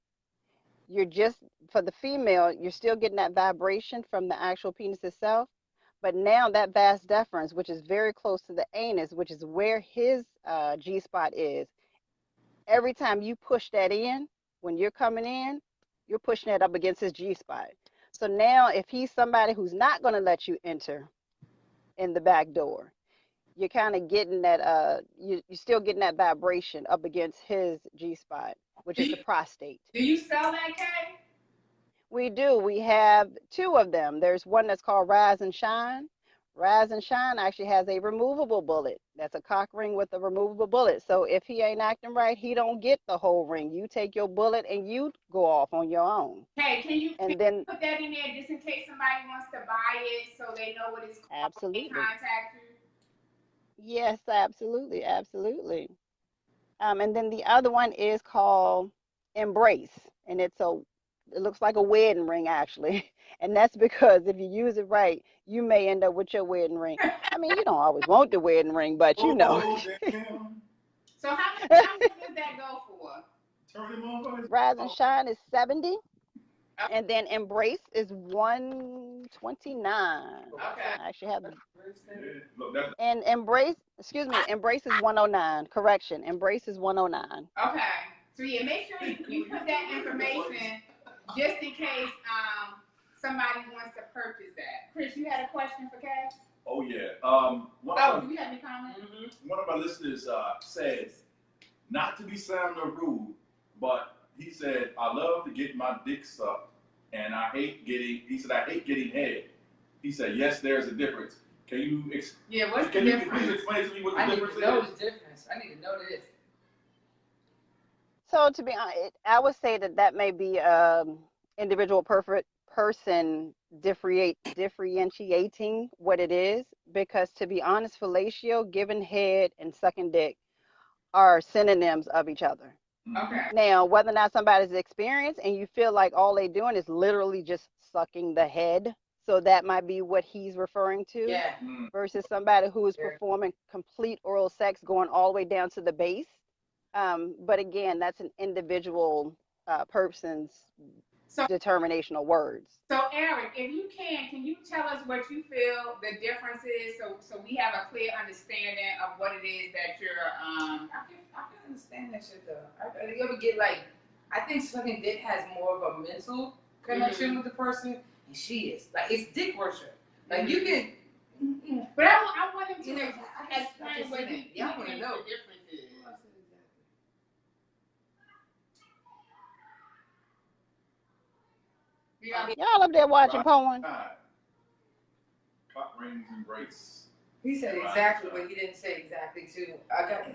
for the female, you're still getting that vibration from the actual penis itself. But now that vas deferens, which is very close to the anus, which is where his G-spot is, every time you push that in, when you're coming in, you're pushing that up against his G-spot. So now if he's somebody who's not going to let you enter in the back door, you're kind of getting that, you're still getting that vibration up against his G-spot, which is the prostate.
Do you sell that, Kay?
We do. We have two of them. There's one that's called Rise and Shine. Rise and Shine actually has a removable bullet. That's a cock ring with a removable bullet. So if he ain't acting right, he don't get the whole ring. You take your bullet and you go off on your own.
Hey, can you put that in there just in case somebody wants to buy it so they know what it's called?
Absolutely.
They contact you?
Yes, absolutely, absolutely. And then the other one is called Embrace, and it looks like a wedding ring, actually. And that's because if you use it right, you may end up with your wedding ring. I mean, you don't always want the wedding ring, but you know.
So how much does that go for?
Rise and Shine is $70. And then embrace is 129.
Okay.
I actually have
Look, that's
and embrace. Excuse me. Embrace is 109. Correction. Embrace is 109.
Okay. So yeah, make sure you put that information just in case somebody wants to purchase that. Chris, you had a question for Kay?
oh yeah.
Do we have any comments?
One of our listeners said, not to be sound or rude, but he said, I love to get my dick sucked, and I hate getting. He said, I hate getting head. He said, yes, there's a difference. Can you?
What's the
can you
difference?
please explain to me what the
I need
difference
to know
is?
the difference. I need to know this.
So to be honest, I would say that may be individual person differentiating what it is, because to be honest, fellatio, giving head, and sucking dick are synonyms of each other.
Okay.
Now, whether or not somebody's experienced and you feel like all they're doing is literally just sucking the head, so that might be what he's referring to,
Yeah.
versus somebody who is performing complete oral sex going all the way down to the base. But again, that's an individual person's determination of words.
So Eric, if you can you tell us what you feel the difference is, so we have a clear understanding of what it is that you're
I can understand that shit though. You ever get like, I think sucking dick has more of a mental connection with the person, and she is like, it's dick worship. Like you can.
But I want him to
I
explain what
y'all want to know
the difference is.
Y'all up there watching porn?
Cock rings embrace.
He said exactly, but he didn't say exactly too. I got.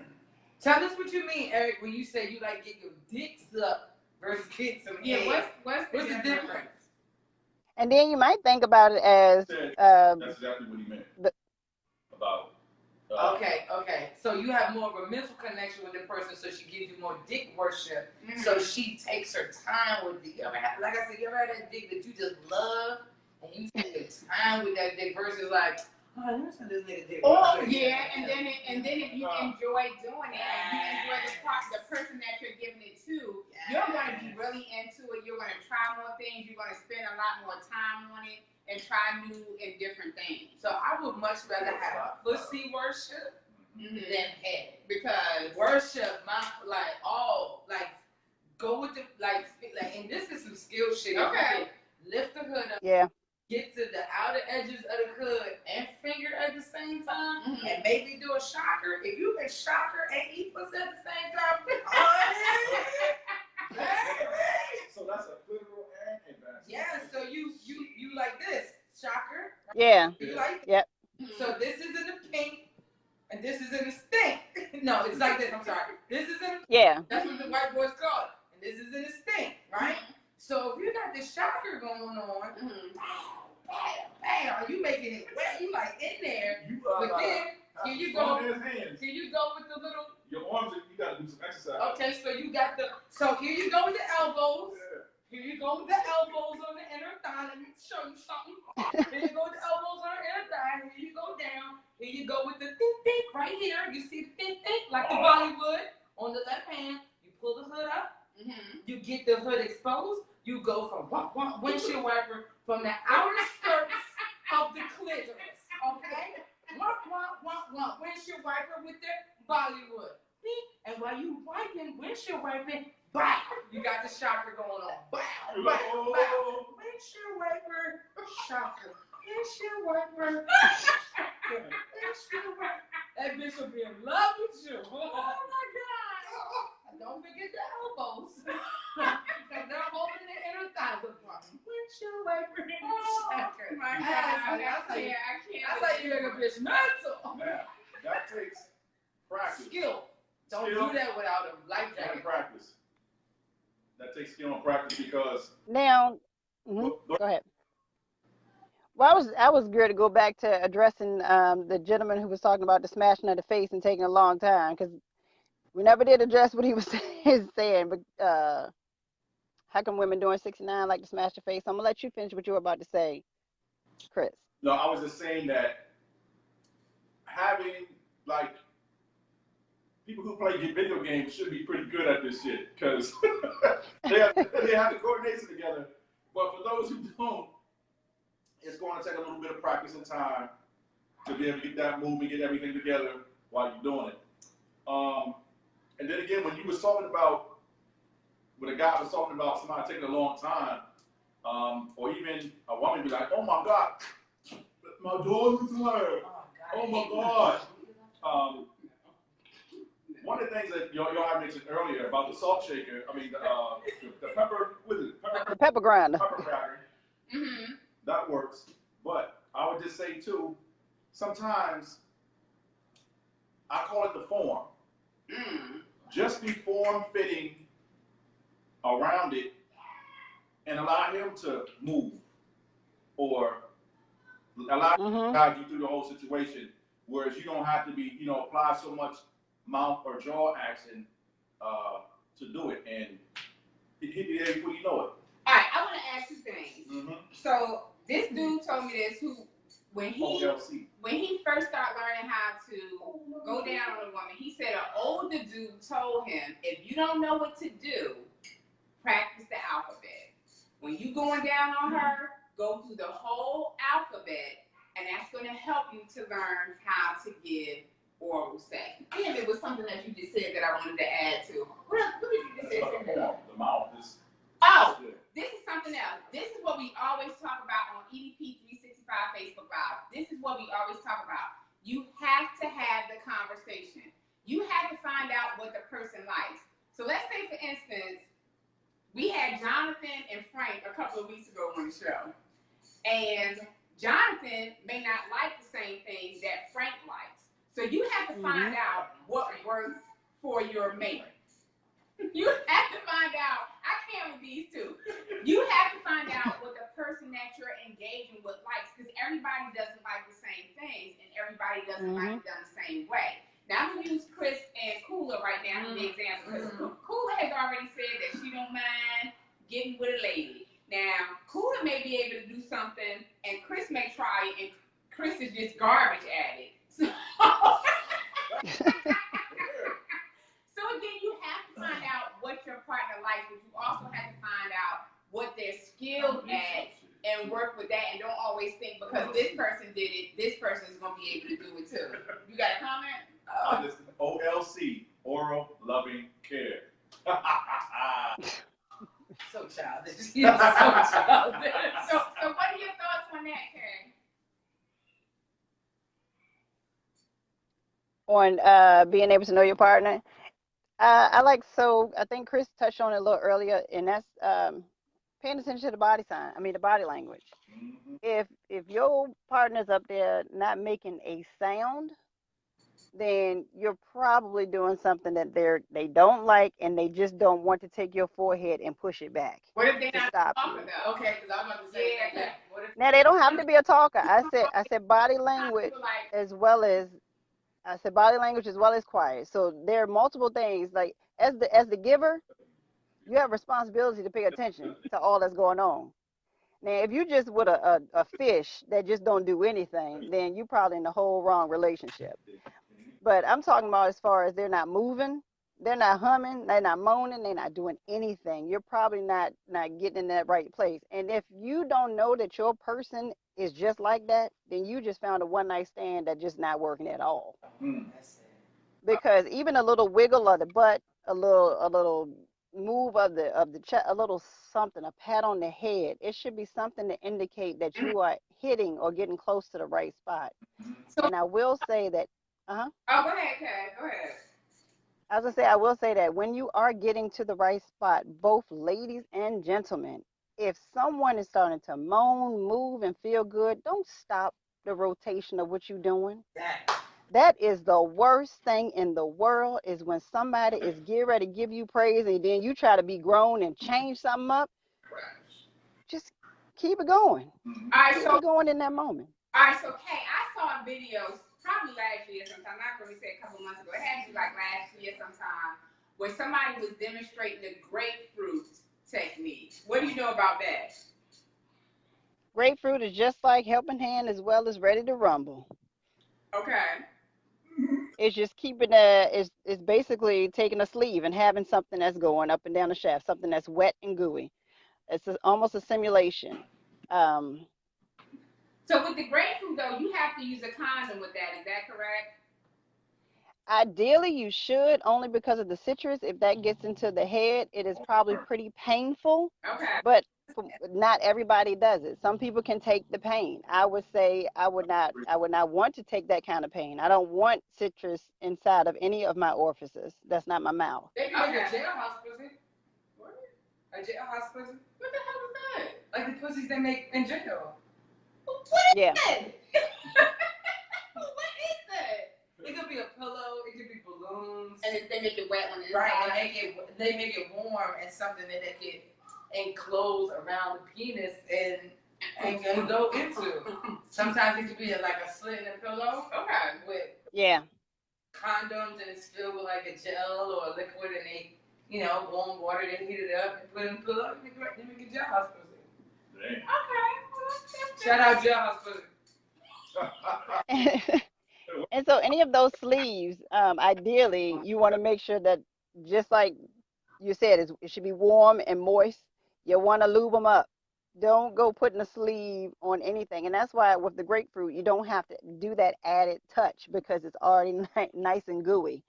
Tell us what you mean, Eric, when you say you like get your dick sucked versus get some head.
What's the difference?
And then you might think about it as
That's exactly what he meant. About.
Okay. So you have more of a mental connection with the person, so she gives you more dick worship.
Mm-hmm.
So she takes her time with you. Like I said, you ever had that dick that you just love, and you take your time with that dick versus like, oh, let me send this nigga dick.
Oh yeah, and then if you enjoy doing it, and you enjoy the person that you're giving it to, you're going to be really into it. You're going to try more things. You're going to spend a lot more time on it and try new and different things.
So I would much rather have pussy worship than head,
because
worship go with the and this is some skill shit.
Okay.
Lift the hood up.
yeah.
Get to the outer edges of the hood and finger at the same time, and maybe do a shocker. If you can shocker and eat pussy at the same time,
So that's a clitoral and advanced.
yeah. So you like this shocker. Right?
Yeah.
You like this.
Yep.
So this is in the pink, and this is in the stink. No, it's like this. I'm sorry. This is in the
Yeah.
That's what the white boys call it. And this is in the stink, right? So if you got this shocker going on, bam, you making it wet. You like in there. But then here you go with the little.
Your arms, you gotta do some exercise.
Okay, so you got so here you go with the elbows. Here you go with the elbows on the inner thigh. Let me show you something. Here you go with the elbows on the inner thigh. Here you go down. Here you go with the think right here. You see the think like the Bollywood on the left hand. You pull the hood up. You get the hood exposed. You go from windshield wiper from the outer skirts of the clitoris. Okay? Windshield wiper with the Bollywood. And while you wiping, windshield wiping, bow, you got the shocker going on. Bow. Windshield wiper, shocker. Windshield wiper, shocker. Windshield wiper. That bitch will be in love with you. Oh my God. And don't forget the elbows. Because they're holding the inner thighs apart. Windshield wiper, shocker.
Oh my God. I can't.
That's how you make a bitch mental.
Now, that takes practice.
Skill. Don't do that without a life
And
jacket.
practice. That takes skill and practice because.
Now, go ahead. Well, I was good to go back to addressing the gentleman who was talking about the smashing of the face and taking a long time, because we never did address what he was saying. But how come women doing 69 like to smash the face? I'm gonna let you finish what you were about to say, Chris.
No, I was just saying that having like people who play video games should be pretty good at this shit because they have the coordination together. But for those who don't, it's going to take a little bit of practice and time to be able to get that movement, get everything together while you're doing it. And then again, when you was talking about, when a guy was talking about somebody taking a long time, or even a woman be like, oh my God, my dog is tired. Oh my God. One of the things that y'all had mentioned earlier about the salt shaker, I mean, the pepper, what is it?
Pepper grinder.
Pepper grinder. Mm-hmm. That works. But I would just say, too, sometimes I call it the form. Just be form-fitting around it and allow him to move or allow him to guide you through the whole situation, whereas you don't have to be, apply so much mouth or jaw action to do it, and it hit you there before you know it.
All right, I want to ask you things. Mm-hmm. So this dude told me this, when he first started learning how to go down on a woman, he said an older dude told him, if you don't know what to do, practice the alphabet. When you going down on her, go through the whole alphabet, and that's going to help you to learn how to give oral sex. And it was something that you just said that I wanted to add to. What did you just say?
The mouth is.
Oh, this is something else. This is what we always talk about on EDP365 Facebook Live. This is what we always talk about. You have to have the conversation. You have to find out what the person likes. So let's say, for instance, we had Jonathan and Frank a couple of weeks ago on the show. And Jonathan may not like the same things that Frank likes. So you have to find out what works for your mate. You have to find out. I can't with these two. You have to find out what the person that you're engaging with likes, because everybody doesn't like the same things, and everybody doesn't like it done the same way. Now I'm gonna use Chris and Kula right now as the example, because Kula has already said that she don't mind getting with a lady. Now Kula may be able to do something, and Chris may try it, and Chris is just garbage at it. So again, you have to find out what your partner likes, but you also have to find out what they're skilled at and work with that, and don't always think because this person did it, this person is going to be able to do it too. You got a comment?
This is OLC, oral loving care.
So childish. So childish.
So what are your thoughts on that, Karen?
On being able to know your partner. I think Chris touched on it a little earlier, and that's paying attention to the body language. If your partner's up there not making a sound, then you're probably doing something that they don't like, and they just don't want to take your forehead and push it back.
What if they're not talking though? Okay, because I'm about to say that.
Now they don't have to be a talker. I said body language as well as quiet. So there are multiple things. Like as the giver, you have responsibility to pay attention to all that's going on. Now, if you just with a fish that just don't do anything, then you're probably in the whole wrong relationship. But I'm talking about as far as they're not moving, they're not humming, they're not moaning, they're not doing anything. You're probably not getting in that right place. And if you don't know that your person is just like that, then you just found a one-night stand that's just not working at all. Because even a little wiggle of the butt, a little move of the chest, a little something, a pat on the head, it should be something to indicate that you are hitting or getting close to the right spot. And I will say that,
Oh, go ahead, Kay. Go ahead.
I was gonna say, I will say that when you are getting to the right spot, both ladies and gentlemen, if someone is starting to moan, move, and feel good, don't stop the rotation of what you're doing. That is the worst thing in the world, is when somebody is getting ready to give you praise and then you try to be grown and change something up. Just keep it going. Keep it going in that moment.
All right, so Kay, I saw videos probably last year sometime, not really say a couple months ago, it had to be like last year sometime, where somebody was demonstrating the grapefruit technique. What do you know about that?
Grapefruit is just like helping hand as well as ready to rumble.
Okay.
It's just keeping it's basically taking a sleeve and having something that's going up and down the shaft, something that's wet and gooey. Almost a simulation. Um,
So with the grapefruit though, you have to use a condom with that. Is that correct?
Ideally, you should, only because of the citrus. If that gets into the head, it is probably pretty painful,
Okay.
but not everybody does it. Some people can take the pain. I would say I would not. I would not want to take that kind of pain. I don't want citrus inside of any of my orifices. That's not my mouth.
They can make a jailhouse pussy. What? A jailhouse pussy?
What the hell is that?
Like the pussies they make in jail.
What is
Yeah.
that? What is that?
It could be a pillow. It could be balloons.
And they make it wet on the inside.
Right. They make it warm and something that they can enclose around the penis and go into. Sometimes it could be like a slit in a pillow. Okay. With
Yeah.
condoms and it's filled with like a gel or a liquid and they, warm water, they heat it up and put it in a pillow and they make a jailhouse pussy.
Dang.
Okay.
Shout out jailhouse pussy.
And so any of those sleeves, ideally, you want to make sure that, just like you said, it should be warm and moist. You want to lube them up. Don't go putting a sleeve on anything. And that's why with the grapefruit, you don't have to do that added touch because it's already nice and gooey.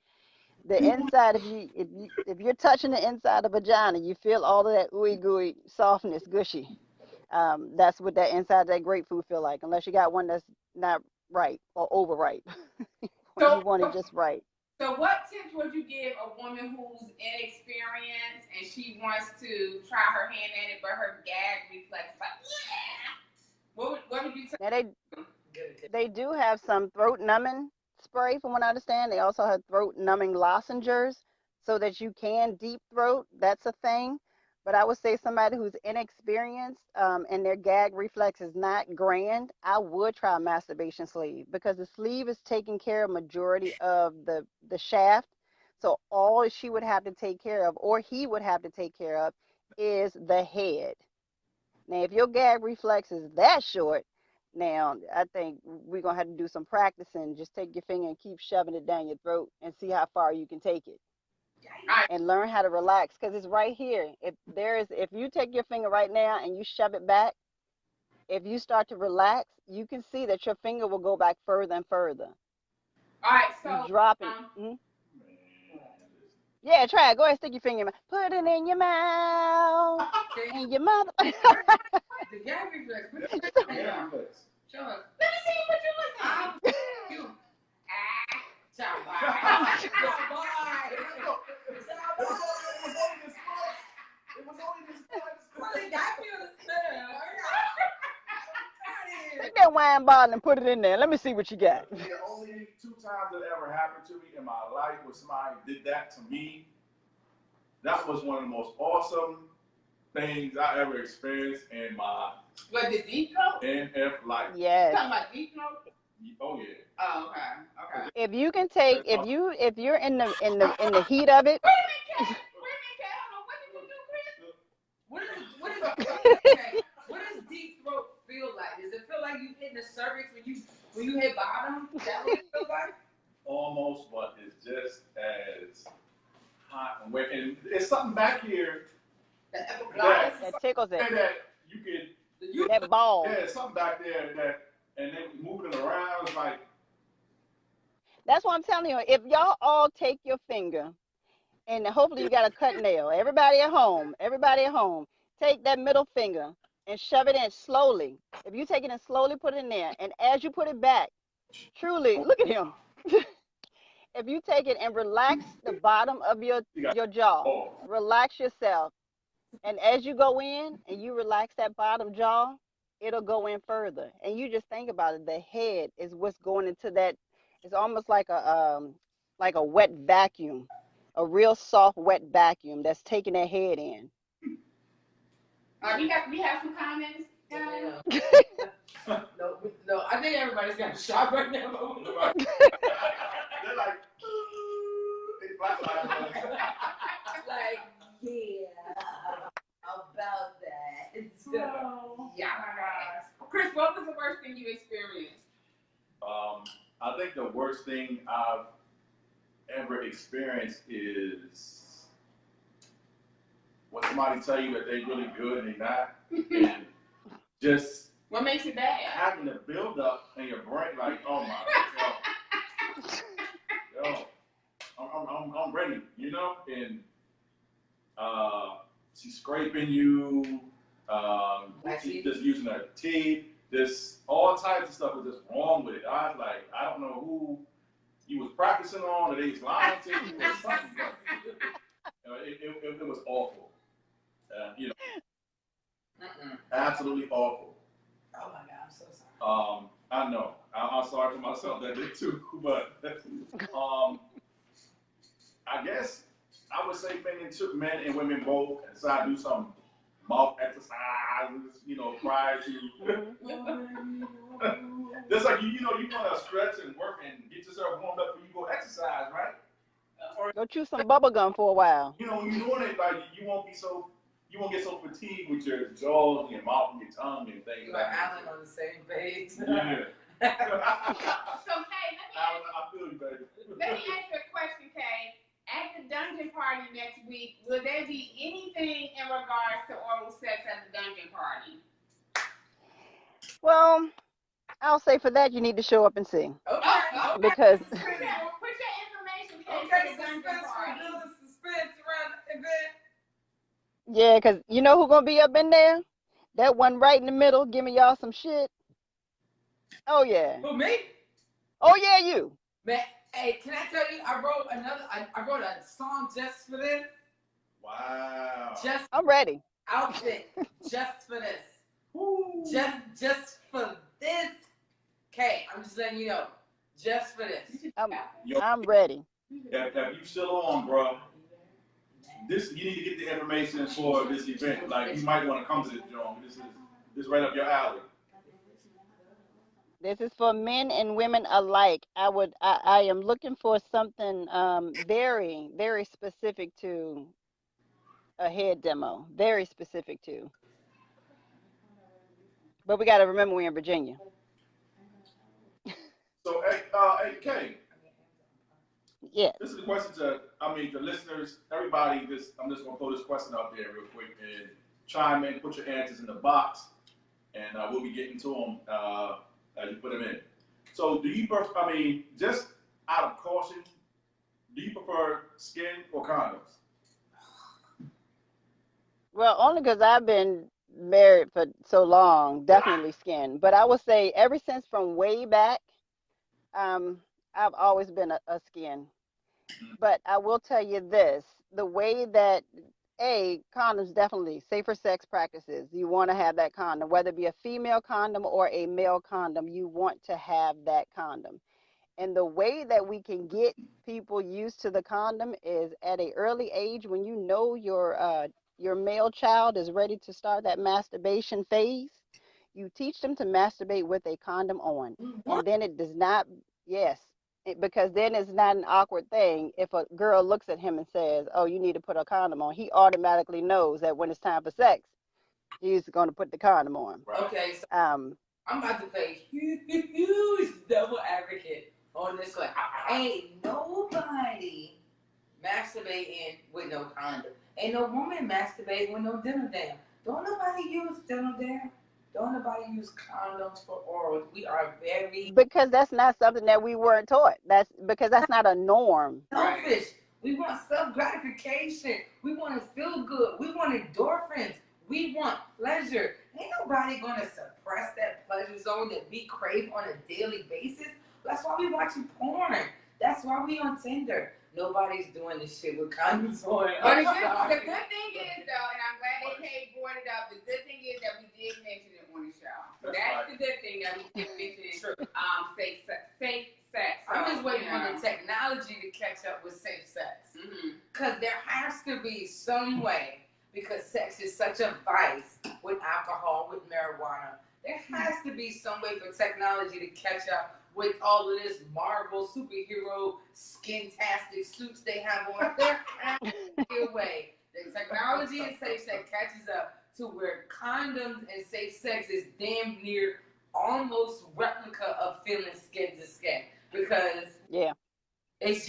The inside, if you're touching the inside of the vagina, you feel all of that ooey gooey softness, gushy. That's what that inside of that grapefruit feel like, unless you got one that's not right or overripe. You want it just right.
So what tips would you give a woman who's inexperienced and she wants to try her hand at it, but her gag reflex like, yeah? What would you tell?
Now they do have some throat numbing spray, from what I understand. They also have throat numbing lozenges so that you can deep throat. That's a thing. But I would say somebody who's inexperienced and their gag reflex is not grand, I would try a masturbation sleeve because the sleeve is taking care of majority of the shaft. So all she would have to take care of, or he would have to take care of, is the head. Now, if your gag reflex is that short, now I think we're gonna have to do some practicing. Just take your finger and keep shoving it down your throat and see how far you can take it. And learn how to relax because it's right here. If you take your finger right now and you shove it back, if you start to relax, you can see that your finger will go back further and further.
All right, so
you drop it. Yeah, try it. Go ahead, stick your finger in your mouth. Put it in your mouth. In your mouth.
The gag reflex.
Yeah.
Show us.
let me see what you're looking at.
You.
Ciao,
Take that wine bottle and put it in there. Let me see what you got.
The only 2 times that ever happened to me in my life where somebody did that to me, that was one of the most awesome things I ever experienced in my
But the deep throat?
NF life.
Yes.
You talking about deep throat?
Oh yeah.
Oh, okay.
If you can take, if you're in the heat of it.
Wait a minute, Kat. What did you do, Chris?
What does deep throat feel like? Does it feel like you hitting the cervix when you hit bottom? Is that what it feels like?
Almost, but it's just as hot and wet. And it's something back here
That
tickles it.
that you can.
That ball.
Yeah, it's something back there that, and then moving it around, it's like.
That's what I'm telling you. If y'all all take your finger, and hopefully you got a cut nail. Everybody at home, take that middle finger and shove it in slowly. If you take it and slowly put it in there, and as you put it back, truly, look at him. If you take it and relax the bottom of your jaw, relax yourself, and as you go in and you relax that bottom jaw, it'll go in further. And you just think about it. The head is what's going into that. It's almost like a wet vacuum, a real soft wet vacuum that's taking that head in.
We have some comments, guys.
No, I think everybody's got a shot right now.
They're like, they flashlight.
Like, yeah, about that.
Yeah. Chris, what was the worst thing you experienced?
I think the worst thing I've ever experienced is when somebody tell you that they really good and they not, and just
what makes it bad?
having the build up in your brain, like, oh my God, I'm ready, you know, and she's scraping you, she's just using her teeth, this all types of stuff is just wrong with it. I was like, I don't know who you was practicing on, or they was lying to you, or something. It was awful, you know, absolutely awful.
Oh my God, I'm so sorry.
I know. I'm sorry for myself that did too, but I guess I would say men and women both decide to do some mouth exercises, you know, prior to. Just like you know, you want to stretch and work and get yourself warmed up before you go exercise, right?
Go chew some bubble gum for a while.
You know, when you're doing it, like you won't get so fatigued with your jaws and your mouth and your tongue and things
Like Alan on the same page.
Yeah.
So, Kay,
I feel you, baby.
let me ask you a question, Kay. At the dungeon party next week, will there be anything in regards to oral sex at the dungeon party?
Well, I'll say for that you need to show up and see.
Okay.
Because
Put your information, Kay,
Okay,
for the dungeon party.
suspense around the event.
yeah, because you know who's gonna be up in there? That one right in the middle, giving y'all some shit. Oh yeah.
Who, me?
Oh yeah, you.
Man, hey, can I tell you? I wrote a song just for this.
Wow.
Just
I'm ready.
outfit, just for this. Just for this. Okay, I'm just letting you know. Just for this.
I'm ready.
If you still on, bro, you need to get the information for this event. Like, you might want to come to this, John. This is right up your alley.
This is for men and women alike. I am looking for something very, very specific to a head demo. Very specific to. But we got to remember we're in Virginia.
So, hey, Kay.
Yes.
This is a question to, the listeners, everybody. I'm just going to throw this question out there real quick and chime in, put your answers in the box, and we'll be getting to them as you put them in. So, do you just out of caution, do you prefer skin or condoms?
Well, only because I've been married for so long, definitely skin. But I would say ever since from way back, I've always been a skin. But I will tell you this, the way that, condoms definitely, safer sex practices. You want to have that condom, whether it be a female condom or a male condom, you want to have that condom. And the way that we can get people used to the condom is at an early age when you know your male child is ready to start that masturbation phase. You teach them to masturbate with a condom on. And then it does not, yes, because then it's not an awkward thing if a girl looks at him and says, oh, you need to put a condom on. He automatically knows that when it's time for sex, he's going to put the condom on.
Okay, so I'm about to play huge double advocate on this one. Ain't nobody masturbating with no condom. Ain't no woman masturbating with no dinner dam. Don't nobody use dinner dam. Don't nobody use condoms for oral. We are very...
Because that's not something that we weren't taught. That's because that's not a norm.
Selfish. We want self-gratification. We want to feel good. We want endorphins. We want pleasure. Ain't nobody going to suppress that pleasure zone that we crave on a daily basis. That's why we watching porn. That's why we on Tinder. Nobody's doing this shit with condoms on.
But the good thing is, though, and I'm glad that Kay brought it up, the good thing is that we did mention it on the show. That's the good thing that we did mention safe sex.
I'm just waiting for the technology to catch up with safe sex. Because there has to be some way, because sex is such a vice with alcohol, with marijuana. There has to be some way for technology to catch up with all of this Marvel superhero skin-tastic suits they have on. There has to be a way that technology and safe sex catches up to where condoms and safe sex is damn near almost replica of feeling skin to skin. Because it's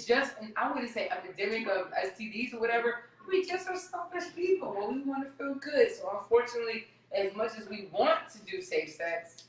just I wouldn't say epidemic of STDs or whatever, We just are selfish people. Well, we want to feel good. So unfortunately, as much as we want to do safe sex,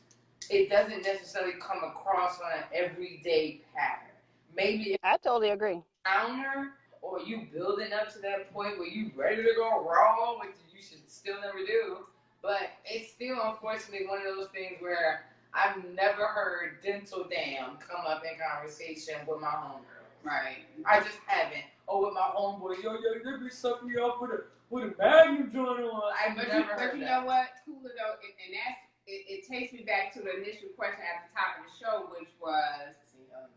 it doesn't necessarily come across on an everyday pattern. Maybe if
I totally agree.
counter or you building up to that point where you ready to go raw, which you should still never do. But it's still unfortunately one of those things where I've never heard dental dam come up in conversation with my homegirl. Right. I just haven't. Or with my homeboy, yo, they be sucking me up with a magnum joint on. I've never heard that.
But you know what, Kula though, and that's it takes me back to the initial question at the top of the show, which was,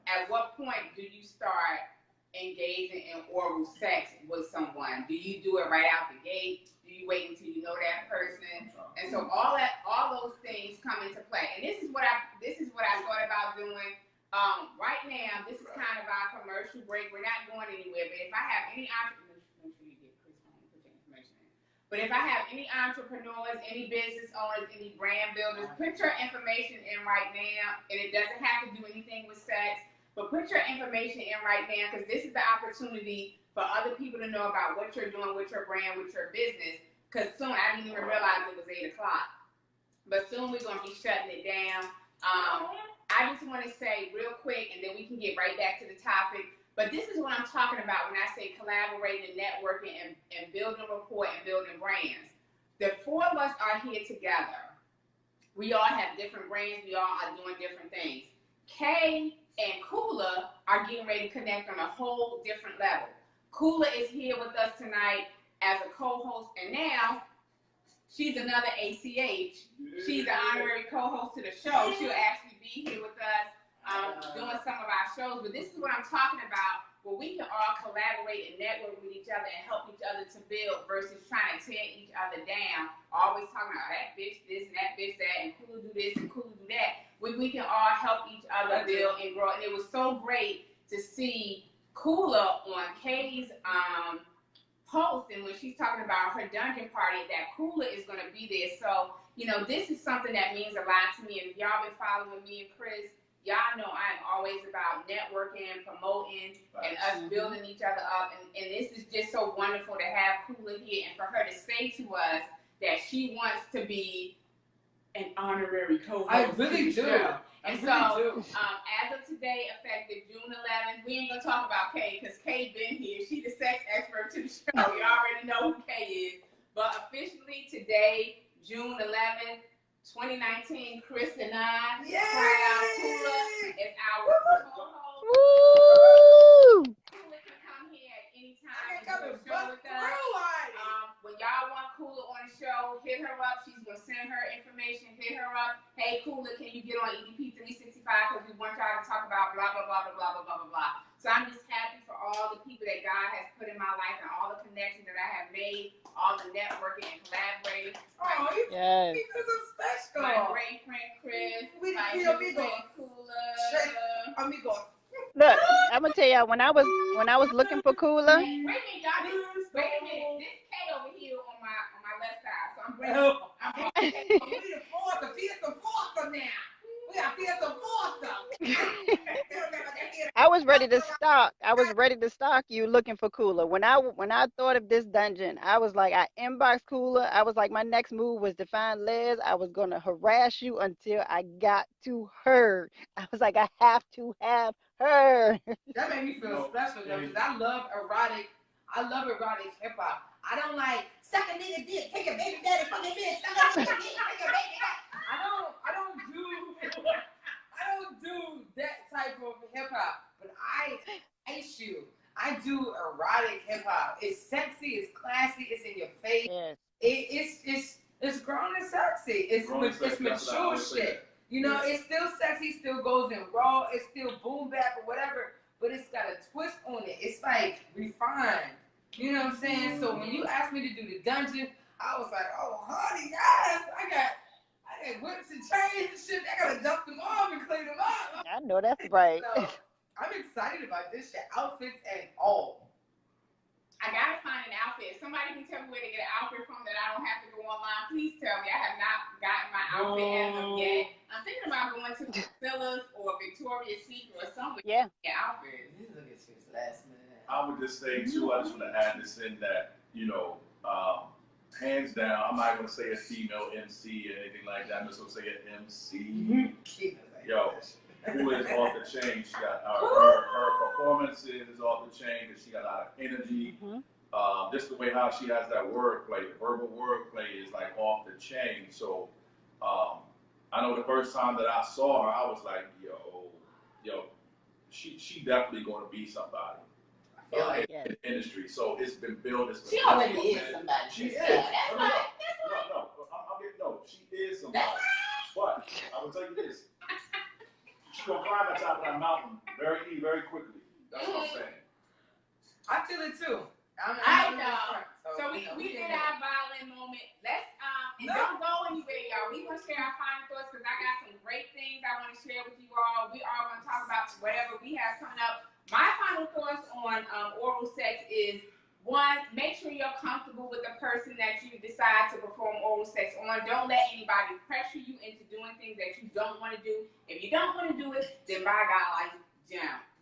at what point do you start engaging in oral sex with someone? Do you do it right out the gate? Do you wait until you know that person? And so all those things come into play. And this is what I thought about doing. Right now, this is kind of our commercial break. We're not going anywhere. But if I have any entrepreneurs, make sure you get Chris home and put your information in. But if I have any entrepreneurs, any business owners, any brand builders, put your information in right now. And it doesn't have to do anything with sex. But put your information in right now, because this is the opportunity for other people to know about what you're doing with your brand, with your business. Because soon, I didn't even realize it was 8 o'clock. But soon we're going to be shutting it down. I just want to say real quick, and then we can get right back to the topic. But this is what I'm talking about when I say collaborating, networking, and building rapport and building brands. The 4 of us are here together. We all have different brands. We all are doing different things. Kay and Kula are getting ready to connect on a whole different level. Kula is here with us tonight as a co-host, and now she's another ACH. She's the honorary co-host to the show. She'll actually be here with us doing some of our shows. But this is what I'm talking about, where we can all collaborate and network with each other and help each other to build versus trying to tear each other down. Always talking about that bitch this and that bitch that, and Kula do this and Kula do that. We can all help each other build and grow. And it was so great to see Kula on Kay's post, and when she's talking about her dungeon party, that Kula is going to be there. So, this is something that means a lot to me. And if y'all been following me and Chris, y'all know I'm always about networking, promoting, and us building each other up. And this is just so wonderful to have Kula here and for her to say to us that she wants to be an honorary co-host.
I really do.
And as of today, effective June 11th, we ain't gonna talk about Kay because Kay been here. She's the sex expert to the show. You already know who Kay is. But officially today, June 11th, 2019, Chris and I, Proud Kula is our co-host.
Woo!
Kula can come here at any time and do a show with us. When y'all want Kula on the show, hit her up. She's going to send her information. Hit her up. Hey, Kula, can you get on EDP365? Because we want y'all to talk about blah, blah, blah, blah, blah, blah, blah, blah. So I'm just happy for all the people that God has put in my life and all the connections that I have made, all the networking and collaborating.
Yes.
Are special.
My great friend Chris. My good friend Kula.
Amigos.
Look, I'm gonna tell y'all when I was looking for Kula.
Wait a minute, y'all. Wait a minute. This K over here on my left side. So I'm bringing.
We the fourth, the fifth, the fourth now. We got fifth, the fourth.
I was ready to stalk. I was ready to stalk you looking for Kula. When I thought of this dungeon, I was like, I inboxed Kula. I was like, my next move was to find Liz. I was gonna harass you until I got to her. I was like, I have to have her.
That made me feel special though, because I love erotic hip hop. I don't like suck a nigga dick, take a baby daddy, fuck a bitch, suck a nigga dick, take a baby daddy. I don't do that type of hip hop. But I hate you. I do erotic hip hop. It's sexy, it's classy, it's in your face.
Yes.
It's grown and sexy. It's mature shit. It's still sexy, still goes in raw, it's still boom bap or whatever, but it's got a twist on it. It's like refined. You know what I'm saying? So when you asked me to do the dungeon, I was like, oh honey, yes, I got whips and chains and shit. I gotta dust them off and clean them up.
I know that's right.
So I'm excited about this shit, outfits and all.
I gotta find an outfit. If somebody can tell me where to get an outfit from that I don't have to go online, please tell me. I have not gotten my outfit as of yet. I'm thinking about going to Voncilla's or Victoria's Secret or somewhere.
Yeah.
Get outfit.
Look at his last minute.
I would just say too, I just want to add this in that, you know, hands down, I'm not gonna say a female MC or anything like that. I'm just gonna say an MC. Yo, who is off the chain? She got her performances is off the chain. Cause she got a lot of energy. Just the way how she has that wordplay, the verbal wordplay is like off the chain. So, I know the first time that I saw her, I was like, yo, she definitely gonna be somebody. In the industry, so it's been built. She
already is somebody.
She is. No, she is somebody. But I will tell you this: she's gonna climb the top of that mountain very quickly. That's what I'm saying.
I feel it too.
I know. So we did our violin moment. Let's and don't go anywhere, y'all. We gonna share our final thoughts because I got some great things I want to share with you all. We are gonna talk about whatever we have coming up. My final thoughts on oral sex is, one, make sure you're comfortable with the person that you decide to perform oral sex on. Don't let anybody pressure you into doing things that you don't want to do. If you don't want to do it, then by God, like,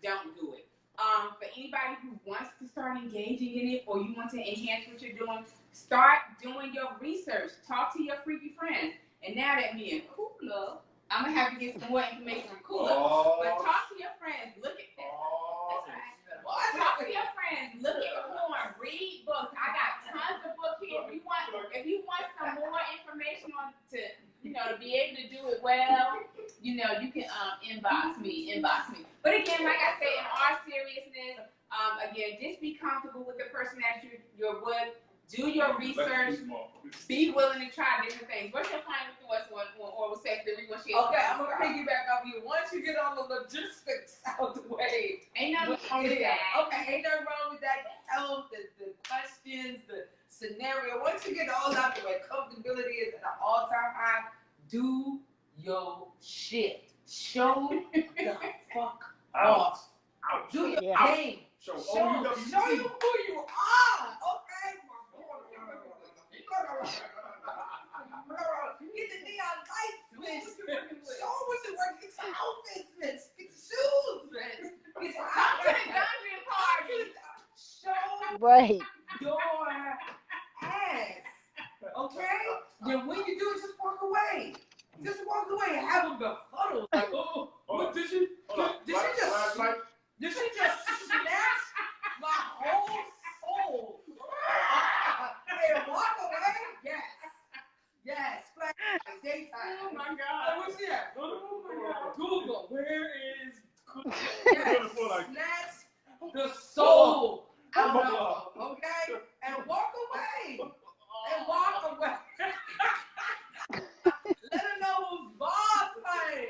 don't do it. For anybody who wants to start engaging in it or you want to enhance what you're doing, start doing your research. Talk to your freaky friends. And now that me and Kula, I'm going to have to get some more information from Kula. But talk to your friends. Look at that. Talk to your friends, look at porn, read books. I got tons of books here. If you want some more information on to be able to do it well, you can inbox me. But again, like I say, in all seriousness, again, just be comfortable with the person that you're with. Do your research. Be willing to try different things. What's your final thoughts on oral sex that we want to share?
Okay, I'm gonna piggyback off you. Once you get all the logistics out the way,
ain't nothing wrong with that.
Okay, ain't nothing wrong with that. The health, the questions, the scenario. Once you get all out the way, comfortability is at an all-time high. Do your shit. Show the fuck off. Do your game. Show you who you are. Okay. Get the neon lights, bitch. Show what's it work. Get your outfits, bitch. Get your shoes, bitch. Get your
dungeon party.
Show
Right.
your ass. Okay? Then when you do it, just walk away. Just walk away and have a befuddled. Like, what did she? Did she just snatch my whole soul? Hey, walk away? Yes. Flash daytime.
Oh my God.
What's that? Oh my God. Google. Where is?
Yes.
Snatch the soul out of her, okay? And walk away. Let her know who's boss, honey.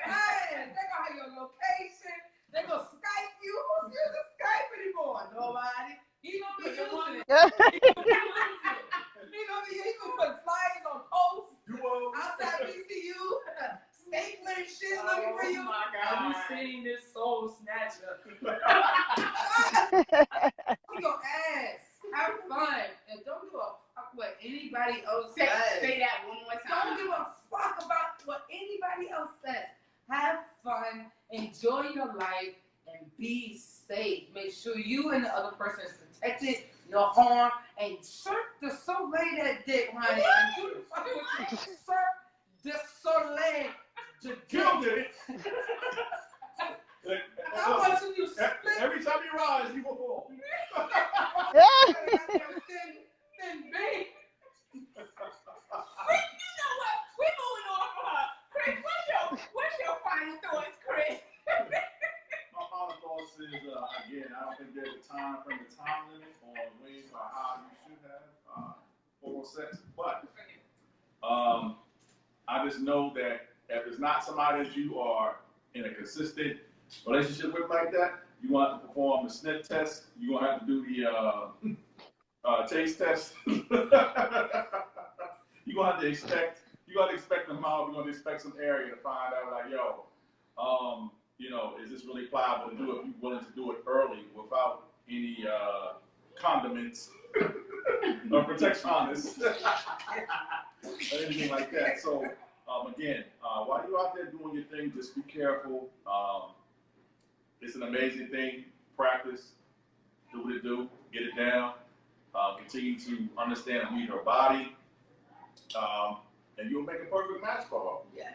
Hey, they gonna have your location. They gonna Skype you. Who's using Skype anymore? Nobody. He gonna be using it. He gonna put flyers on posts outside VCU, stapling shit looking for you.
Oh my God.
Have you seen this soul snatcher? Your ass. Have fun. And don't give a fuck what anybody else says.
Say that one more time.
Don't give a fuck about what anybody else says. Have fun. Enjoy your life. And be safe. Make sure you and the other person is protected. No harm. And Cirque du Soleil that dick, honey. And do the fuck with Cirque du Soleil.
Killed it.
How much you split?
Every time you rise, you will fall.
Then big.
You know what? We're moving on from her. Chris, what's your final thoughts, Chris?
My final thoughts is, again, I don't think there's a time limit on when or how you should have oral sex, but I just know that if it's not somebody that you are in a consistent relationship with like that, you're going to have to perform the sniff test. You're going to have to do the taste test. You're going to have to expect a mouth. You're going to expect some area to find out, like, yo, is this really pliable to do if you're willing to do it early without any condiments or protectionists or anything like that. So, again, while you're out there doing your thing, just be careful. It's an amazing thing. Practice. Do what it do. Get it down. Continue to understand and read her body, and you'll make a perfect match for her. Yeah.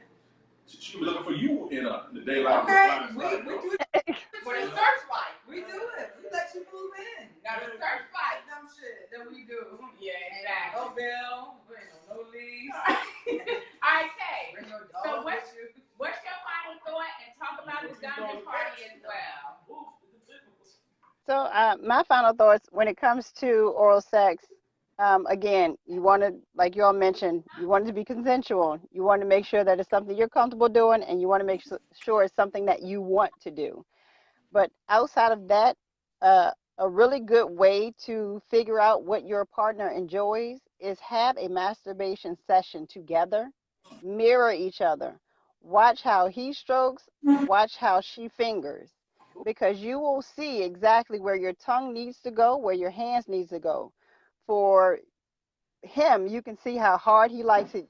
She was looking for you in the daylight.
Okay, we do it for the search light. We do it. We let you move in. Now the search light, dumb shit that we do. Yeah, exactly. No bill, no lease.
All right, Kay.
Bring your dog
So
with you.
what's your final thought, and talk about the dungeon party as well.
So my final thoughts when it comes to oral sex, again, you want to, like you all mentioned, you want it to be consensual. You want to make sure that it's something you're comfortable doing, and you want to make sure it's something that you want to do. But outside of that, a really good way to figure out what your partner enjoys is have a masturbation session together, mirror each other, watch how he strokes, watch how she fingers, because you will see exactly where your tongue needs to go, where your hands needs to go. For him, you can see how hard he likes it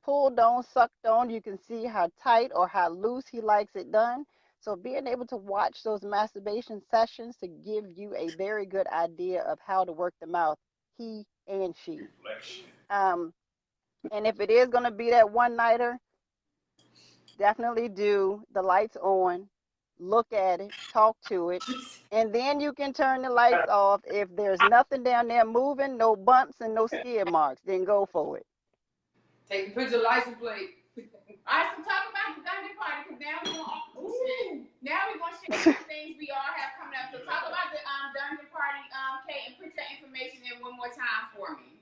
pulled on, sucked on. You can see how tight or how loose he likes it done. So being able to watch those masturbation sessions to give you a very good idea of how to work the mouth, he and she. Um, and if it is going to be that one nighter, definitely do the lights on, look at it, talk to it, and then you can turn the lights off. If there's nothing down there moving, no bumps and no skid marks, then go for it.
Take a picture of license plate.
All right, so talk about the dungeon party, because now we're going to share some things we all have coming up. So talk about the dungeon party, Kate, and put your information in one more time for me.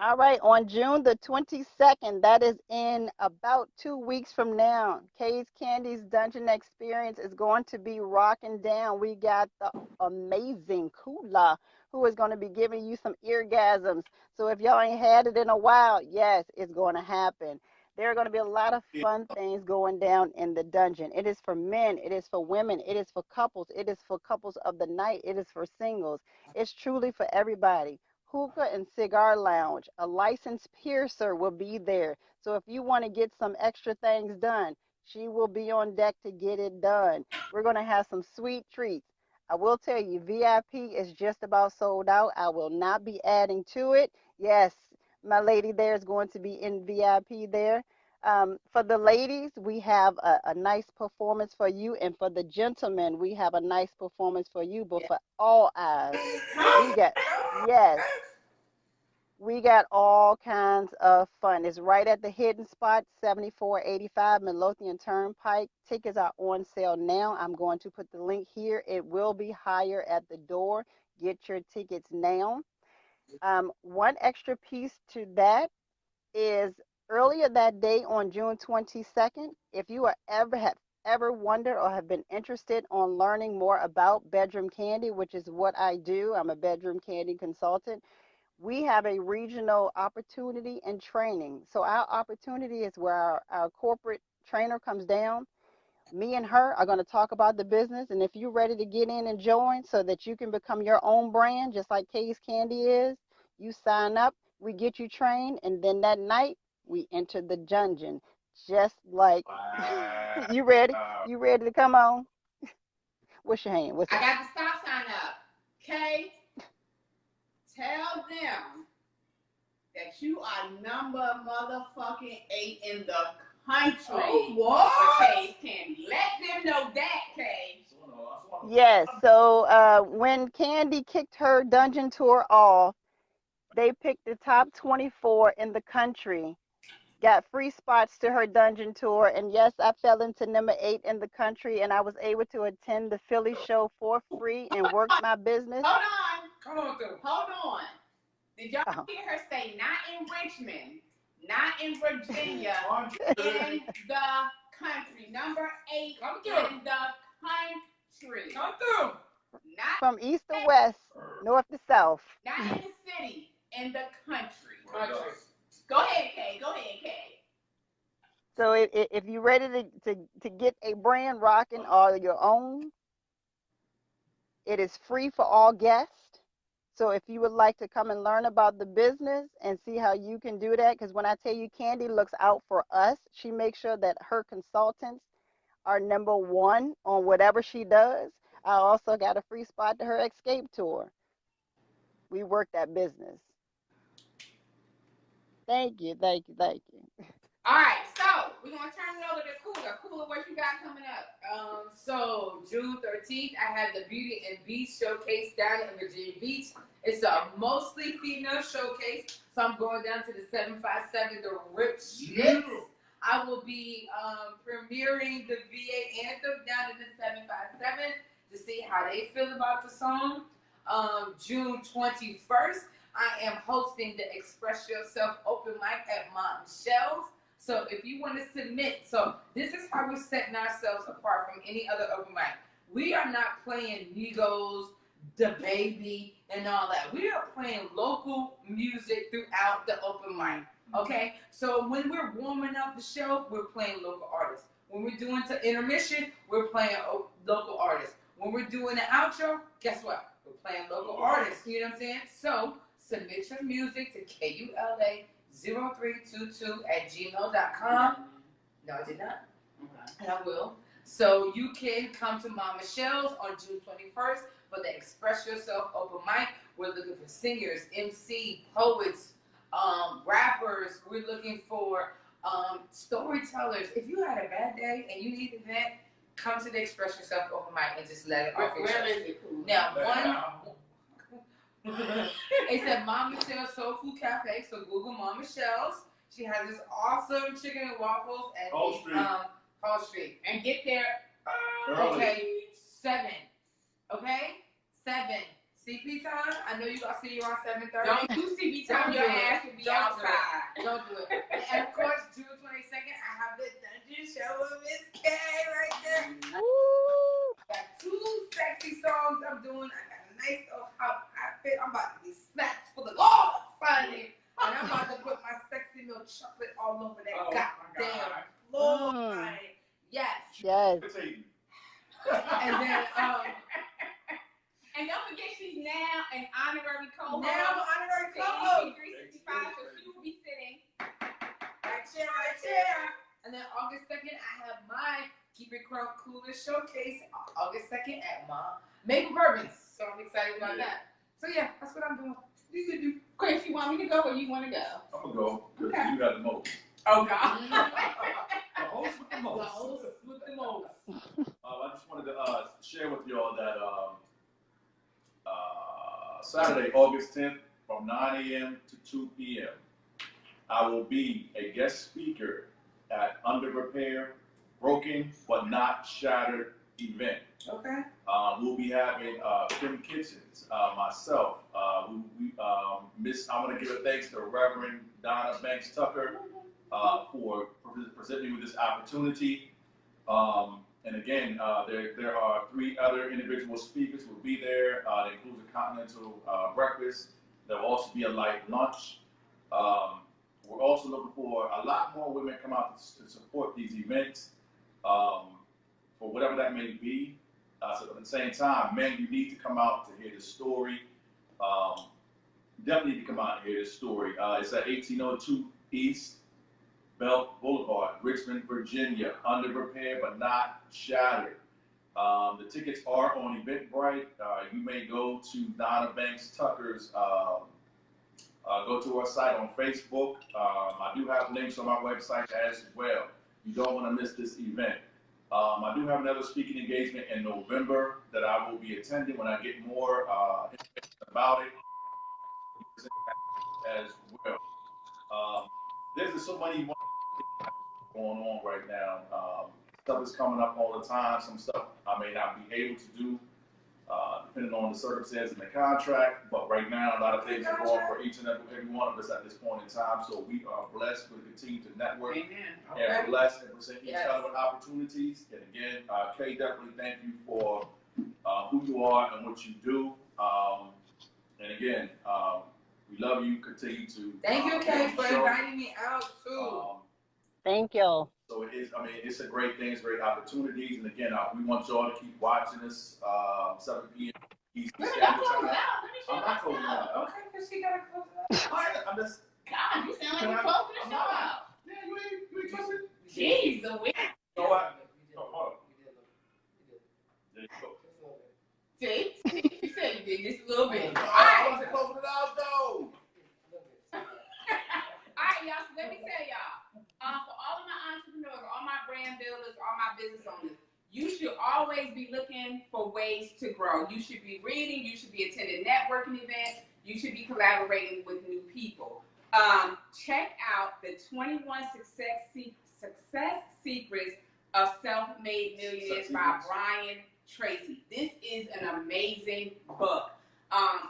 All right, on June the 22nd, that is in about 2 weeks from now, Kay's Candy's Dungeon Experience is going to be rocking down. We got the amazing Kula, who is going to be giving you some eargasms. So if y'all ain't had it in a while, yes, it's going to happen. There are going to be a lot of fun things going down in the dungeon. It is for men, it is for women, it is for couples, it is for couples of the night, it is for singles. It's truly for everybody. Hookah and cigar lounge. A licensed piercer will be there. So if you want to get some extra things done, she will be on deck to get it done. We're going to have some sweet treats. I will tell you, VIP is just about sold out. I will not be adding to it. Yes, my lady there is going to be in VIP there. For the ladies, we have a nice performance for you. And for the gentlemen, we have a nice performance for you. But for all eyes, we got, yes, we got all kinds of fun. It's right at the hidden spot, 7485 Midlothian Turnpike. Tickets are on sale now. I'm going to put the link here. It will be higher at the door. Get your tickets now. One extra piece to that is earlier that day on June 22nd, if you are ever wondered or have been interested on learning more about bedroom candy, which is what I do, I'm a bedroom candy consultant. We have a regional opportunity and training. So our opportunity is where our corporate trainer comes down. Me and her are going to talk about the business. And if you're ready to get in and join so that you can become your own brand, just like Kay's Candy is, you sign up, we get you trained, and then that night we enter the dungeon. Just like, you ready? You ready to come on? What's your hand? What's
I got the stop sign up. Kay, tell them that you are number motherfucking 8 in the country.
Oh, what?
For Kay's Candy. Let them know that, Kay.
Yes. So when Candy kicked her dungeon tour off, they picked the top 24 in the country, got free spots to her dungeon tour. And yes, I fell into number 8 in the country, and I was able to attend the Philly show for free and work my business.
Hold on. Come on, through. Hold on. Did y'all hear her say not in Richmond, not in Virginia, in the country? Number 8 in the country.
Come through.
Not
from east to west, north to south.
Not in the city, in the country. Go ahead, Kay. Go ahead, Kay.
So if you're ready to get a brand rocking or your own, it is free for all guests. So if you would like to come and learn about the business and see how you can do that, because when I tell you Candy looks out for us, she makes sure that her consultants are number one on whatever she does. I also got a free spot to her escape tour. We work that business. Thank you, thank you, thank you.
All right, so we're gonna turn it over to Kula. Kula, what you got coming up?
So June 13th, I have the Beauty and Beast showcase down in Virginia Beach. It's a mostly female showcase, so I'm going down to the 757, the Rip Schmitz. I will be premiering the VA anthem down in the 757 to see how they feel about the song. June 21st, I am hosting the Express Yourself open mic at Mom Michelle's. So if you want to submit, so this is how we're setting ourselves apart from any other open mic. We are not playing Migos, The Baby, and all that. We are playing local music throughout the open mic. Okay? So when we're warming up the show, we're playing local artists. When we're doing the intermission, we're playing local artists. When we're doing the outro, guess what? We're playing local artists. You know what I'm saying? So submit your music to KULA0322@gmail.com. No, I did not. Okay. And I will. So you can come to Mom Michelle's on June 21st for the Express Yourself open mic. We're looking for singers, MC, poets, rappers. We're looking for storytellers. If you had a bad day and you need an event, come to the Express Yourself open mic and just let it off your chest.
Where is it, Kula?
Now, it's at Mom Michelle's Soul Food Cafe, so Google Mom Michelle's. She has this awesome chicken and waffles at Hall Street.
And get there.
Okay, 7. Okay? 7. CP time? I know you gonna see you on 7:30.
Don't do CB time. Your ass will be outside.
Don't do it. And of course, June 22nd, I have the Dungeon Show with Miss K right there.
Woo!
I got 2 sexy songs I'm doing. I got a nice little outfit. I'm about to be snatched for the Lord Friday. And I'm about to put my sexy milk chocolate all over that goddamn floor. Yes.
Yes.
And then,
and don't forget she's now an honorary co-host.
Now I'm an honorary co-host.
EDP365, so she will be sitting
right here. And then August 2nd, I have my Keep It Crunk Cooler showcase. August 2nd at Maple Bourbons. So I'm excited about that. So yeah, that's what I'm doing. You can do.
Chris, you want me to go or you want to go?
I'm gonna go because you got the most.
Oh God.
The host with the most.
The host with the most.
I just wanted to share with y'all that Saturday, August 10th, from 9 a.m. to 2 p.m., I will be a guest speaker at Under Repair, Broken But Not Shattered event.
Okay.
We'll be having Kim Kitchens, myself. I want to give a thanks to Reverend Donna Banks Tucker for presenting me with this opportunity. And again, there are 3 other individual speakers who will be there. That includes a continental breakfast. There will also be a light lunch. We're also looking for a lot more women come out to support these events, for whatever that may be. So at the same time, men, you need to come out to hear the story. Definitely need to come out and hear this story. It's at 1802 East Belt Boulevard, Richmond, Virginia. Under Repair but Not Shattered. The tickets are on Eventbrite. You may go to Donna Banks Tucker's, go to our site on Facebook. I do have links on my website as well. You don't want to miss this event. I do have another speaking engagement in November that I will be attending when I get more information about it as well. There's just so many going on right now. Stuff is coming up all the time. Some stuff I may not be able to do, depending on the circumstances in the contract. But right now, a lot of things are going for each and every one of us at this point in time. So we are blessed to continue to network.
Amen.
And blessed and present each other with opportunities. And again, Kay, definitely thank you for who you are and what you do. And again, we love you. Continue to.
Thank you, Kay, for inviting me out too.
Thank you.
So it is. I mean, it's a great thing. It's great opportunities. And again, we want y'all to keep watching us. 7 p.m. Eastern Standard Time. I'm not closing out.
Okay, because she got to close it out.
I'm just.
God, you sound like you're closing the show out.
Yeah, you ain't trusted.
Jeez, the way.
You know what? Oh, hold on. There you go.
See, you said bit, just a little bit. All
I
right.
want to close it out though.
All right, y'all. So let me tell y'all. For all of my entrepreneurs, all my brand builders, all my business owners, you should always be looking for ways to grow. You should be reading. You should be attending networking events. You should be collaborating with new people. Check out the 21 Success Secrets of Self-Made Millionaires by Brian Tracy. This is an amazing book.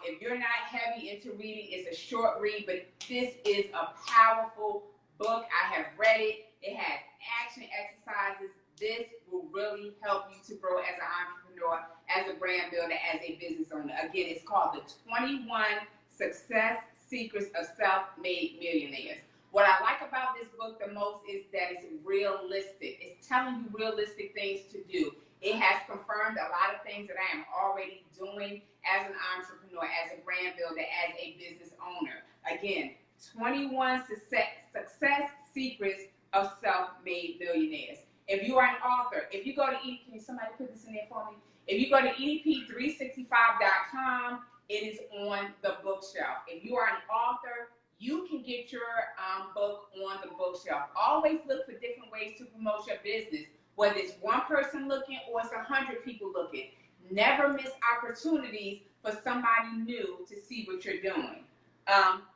If you're not heavy into reading, it's a short read, but this is a powerful book. I have read it. It has action exercises. This will really help you to grow as an entrepreneur, as a brand builder, as a business owner. Again, it's called the 21 Success Secrets of Self-Made Millionaires. What I like about this book the most is that it's realistic. It's telling you realistic things to do. It has confirmed a lot of things that I am already doing as an entrepreneur, as a brand builder, as a business owner. Again, 21 Success Secrets of Self-Made Millionaires. If you are an author, if you go to can somebody put this in there for me? If you go to EDP365.com, it is on the bookshelf. If you are an author, you can get your book on the bookshelf. Always look for different ways to promote your business, whether it's one person looking or it's 100 people looking. Never miss opportunities for somebody new to see what you're doing.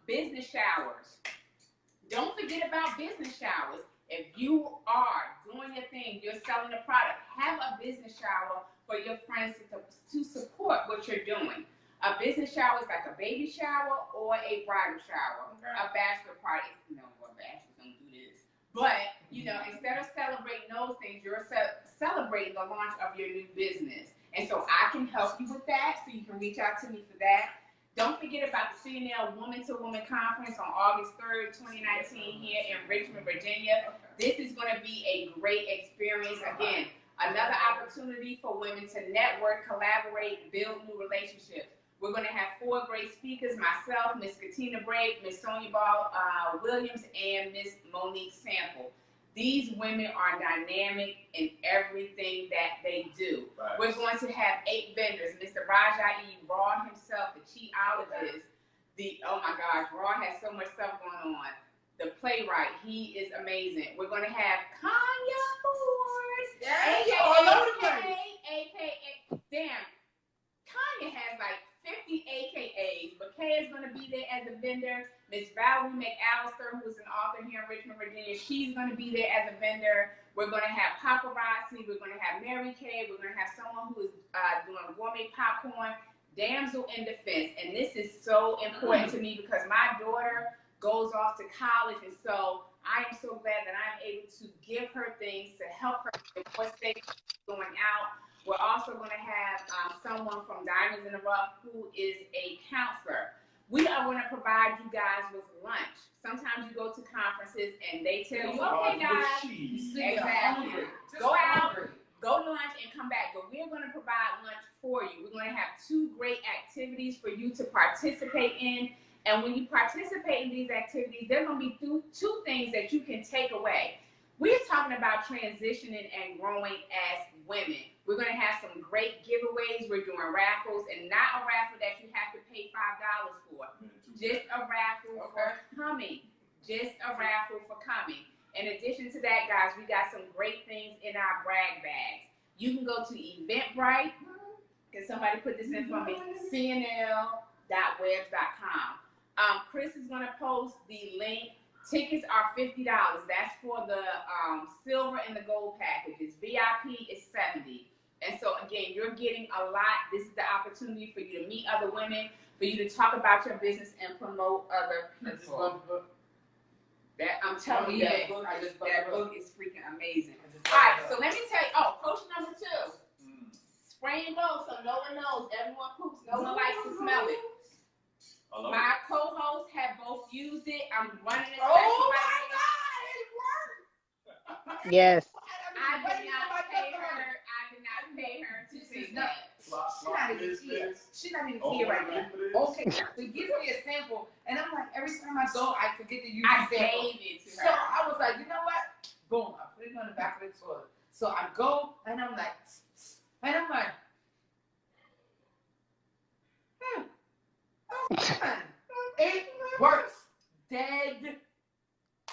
Business showers. Don't forget about business showers. If you are doing your thing, you're selling a product, have a business shower for your friends to support what you're doing. A business shower is like a baby shower or a bridal shower, a bachelor party. No, well, bachelors don't do this. But, instead of celebrating those things, you're celebrating the launch of your new business. And so I can help you with that, so you can reach out to me for that. Don't forget about the Female Woman-to-Woman Conference on August 3rd, 2019 here in Richmond, Virginia. This is going to be a great experience. Again, another opportunity for women to network, collaborate, build new relationships. We're going to have 4 great speakers, myself, Miss Katina Brave, Miss Sonia Ball Williams, and Miss Monique Sample. These women are dynamic in everything that they do. Right. We're going to have 8 vendors. Mr. Rajai Raw himself, the cheatologist. Oh my gosh, Raw has so much stuff going on. The playwright, he is amazing. We're going to have Kanya Ford, aka, damn, Kanya has like 50 AKAs, but Kay is going to be there as a vendor. Miss Valerie McAllister, who's an author here in Richmond, Virginia, she's going to be there as a vendor. We're going to have paparazzi. We're going to have Mary Kay. We're going to have someone who is doing gourmet popcorn, damsel in defense. And this is so important to me because my daughter goes off to college, and so I am so glad that I'm able to give her things to help her in what state she's going out. We're also going to have someone from Diamonds in the Rough who is a counselor. We are going to provide you guys with lunch. Sometimes you go to conferences and they tell you, okay, guys, exactly. Go out, go to lunch, and come back. But we're going to provide lunch for you. We're going to have 2 great activities for you to participate in. And when you participate in these activities, there are going to be 2 things that you can take away. We're talking about transitioning and growing as women. We're going to have some great giveaways. We're doing raffles, and not a raffle that you have to pay $5 for. Just a raffle for coming. Just a raffle for coming. In addition to that, guys, we got some great things in our brag bags. You can go to Eventbrite. Can somebody put this in for me? cnl.webs.com. Chris is going to post the link. Tickets are $50. That's for the silver and the gold packages. VIP is $70. And so, again, you're getting a lot. This is the opportunity for you to meet other women, for you to talk about your business and promote other people. That I'm telling you, that book is freaking amazing. All right, so let me tell you. Oh, potion number 2. Spray and go so no one knows. Everyone poops. No one likes to smell it. My co-hosts have both used it. I'm running it. Oh my God, it worked.
Yes.
I did not pay her to say that.
She's not even here right now. Okay, so give me a sample, and I'm like, every time I go, I forget to use the sample.
I gave it to her.
So I was like, you know what? Boom, I put it on the back of the toilet. So I go, and I'm like,
It works. Dead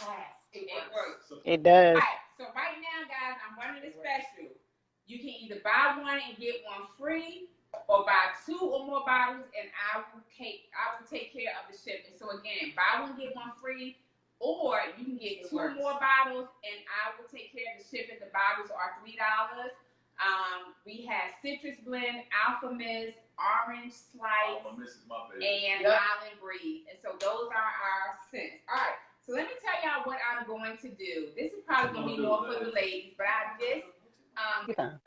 ass. It works.
It does.
Alright, so right now, guys, I'm running a special. You can either buy one and get one free, or buy 2 or more bottles, and I will take care of the shipping. So again, buy one get one free, or you can get 2 more bottles, and I will take care of the shipping. The bottles are $3. We have citrus blend, alpha mist, orange slice, and island breeze. And so those are our scents. All right. So let me tell y'all what I'm going to do. This is probably going to be more for the ladies, but I just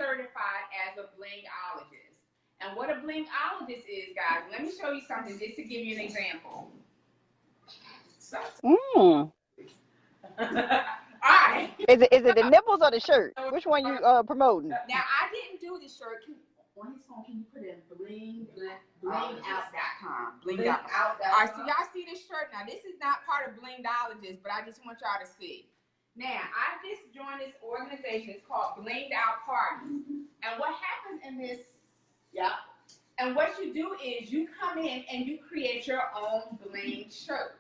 certified as a blingologist. And what a blingologist is, guys, let me show you something just to give you an example. All right.
Is it the nipples or the shirt? Which one you promoting?
Now, I didn't do the shirt. On his phone, can you put in blingout.com? Blingout. All right, so y'all see this shirt? Now, this is not part of Blingologist, but I just want y'all to see. Now, I just joined this organization. It's called Blinged Out Parties. And what happens in this, and what you do is you come in and you create your own bling shirt.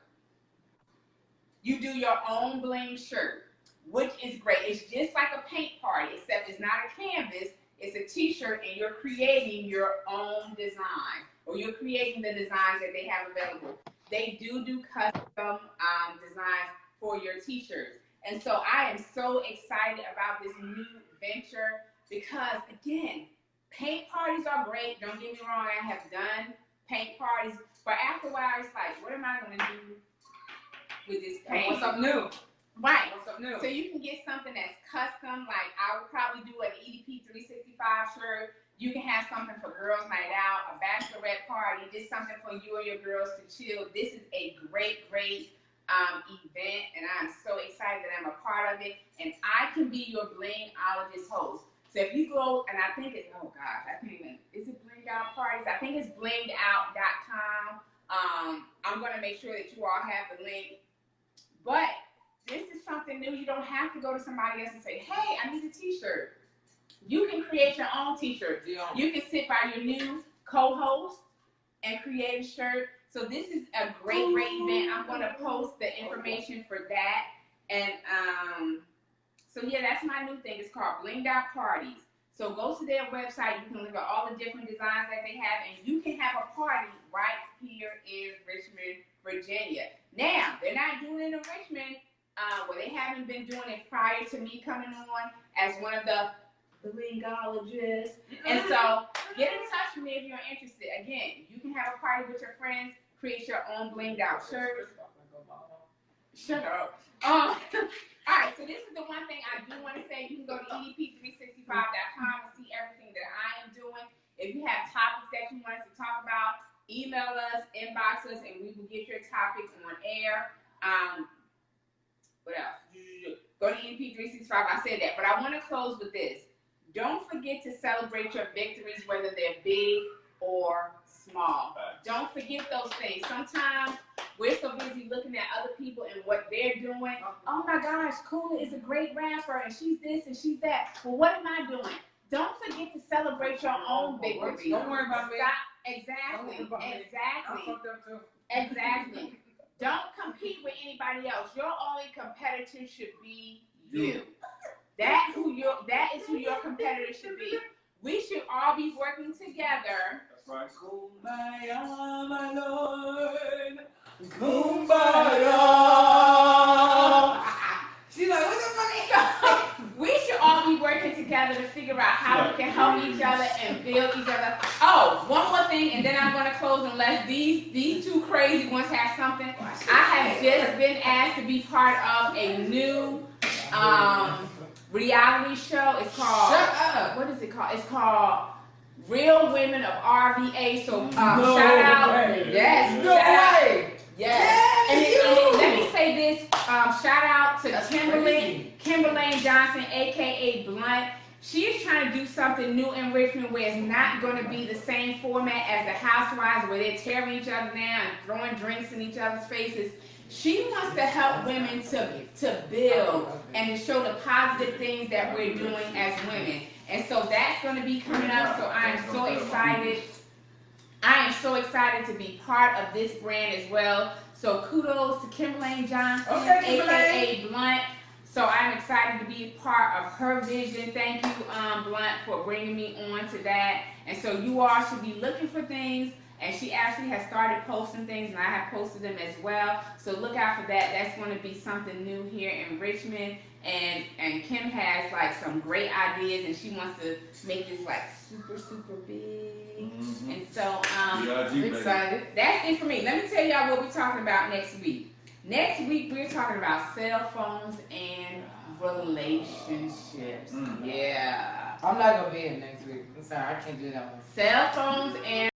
You do your own bling shirt, which is great. It's just like a paint party, except it's not a canvas. It's a t-shirt, and you're creating your own design, or you're creating the designs that they have available. They do custom designs for your t-shirts. And so I am so excited about this new venture because, again, paint parties are great. Don't get me wrong. I have done paint parties, but after a while, it's like, what am I going to do with this paint?
What's up new?
Right.
What's up new?
So you can get something that's custom, like I would probably do an EDP365 shirt. You can have something for girls' night out, a bachelorette party, just something for you and your girls to chill. This is a great event, and I'm so excited that I'm a part of it. And I can be your blingologist host. So if you go, and I think it's, oh gosh, I can't even, is it Blinged Out Parties? I think it's blingout.com. I'm going to make sure that you all have the link. But this is something new. You don't have to go to somebody else and say, hey, I need a t-shirt. You can create your own t-shirt. You can sit by your new co-host and create a shirt. So this is a great event. I'm going to post the information for that. And so yeah, that's my new thing. It's called Blinged Out Parties. So go to their website. You can look at all the different designs that they have, and you can have a party right here in Richmond, Virginia. Now, they're not doing it in Richmond. Well, they haven't been doing it prior to me coming on as one of the blingologists. And so, get in touch with me if you're interested. Again, you can have a party with your friends, create your own blinged out shirt. Shut up. All right, so this is the one thing I do want to say. You can go to EDP365.com and see everything that I am doing. If you have topics that you want us to talk about, email us, inbox us, and we will get your topics on air. What else? Go to EDP365. I said that. But I want to close with this. Don't forget to celebrate your victories, whether they're big or small. Don't forget those things. Sometimes we're so busy looking at other people and what they're doing. Oh my gosh, Kula is a great rapper, and she's this and she's that. Well, what am I doing? Don't forget to celebrate your own victories.
Don't worry about me.
Exactly. Exactly. Don't compete with anybody else. Your only competitor should be you. That is who your competitor should be. We should all be working together.
That's right.
Kumbaya, my Lord. Kumbaya. She's like, what the fuck?
We should all be working together to figure out how we can help each other and build each other. Oh, one more thing, and then I'm going to close unless these two crazy ones have something. I have just been asked to be part of a new reality show. It's called,
shut up.
What is it called? It's called Real Women of RVA. So shout out.
Way.
Yes.
No way.
Yes. And let me say this. Shout out to Kimberly Johnson, a.k.a. Blunt. She is trying to do something new in Richmond where it's not going to be the same format as the Housewives where they're tearing each other down and throwing drinks in each other's faces. She wants to help women to build and to show the positive things that we're doing as women. And so that's going to be coming up. So I am so excited. I am so excited to be part of this brand as well. So kudos to Kimberly Johnson, aka Blunt. So I'm excited to be a part of her vision. Thank you, Blunt, for bringing me on to that. And so you all should be looking for things. And she actually has started posting things, and I have posted them as well. So look out for that. That's going to be something new here in Richmond. And Kim has like some great ideas, and she wants to make this like super, super big.
Mm-hmm.
And so
I'm excited.
That's it for me. Let me tell y'all what we're talking about next week. Next week we're talking about cell phones and relationships.
Yeah. I'm not gonna be here next week. I'm sorry, I can't do that one.
Cell phones and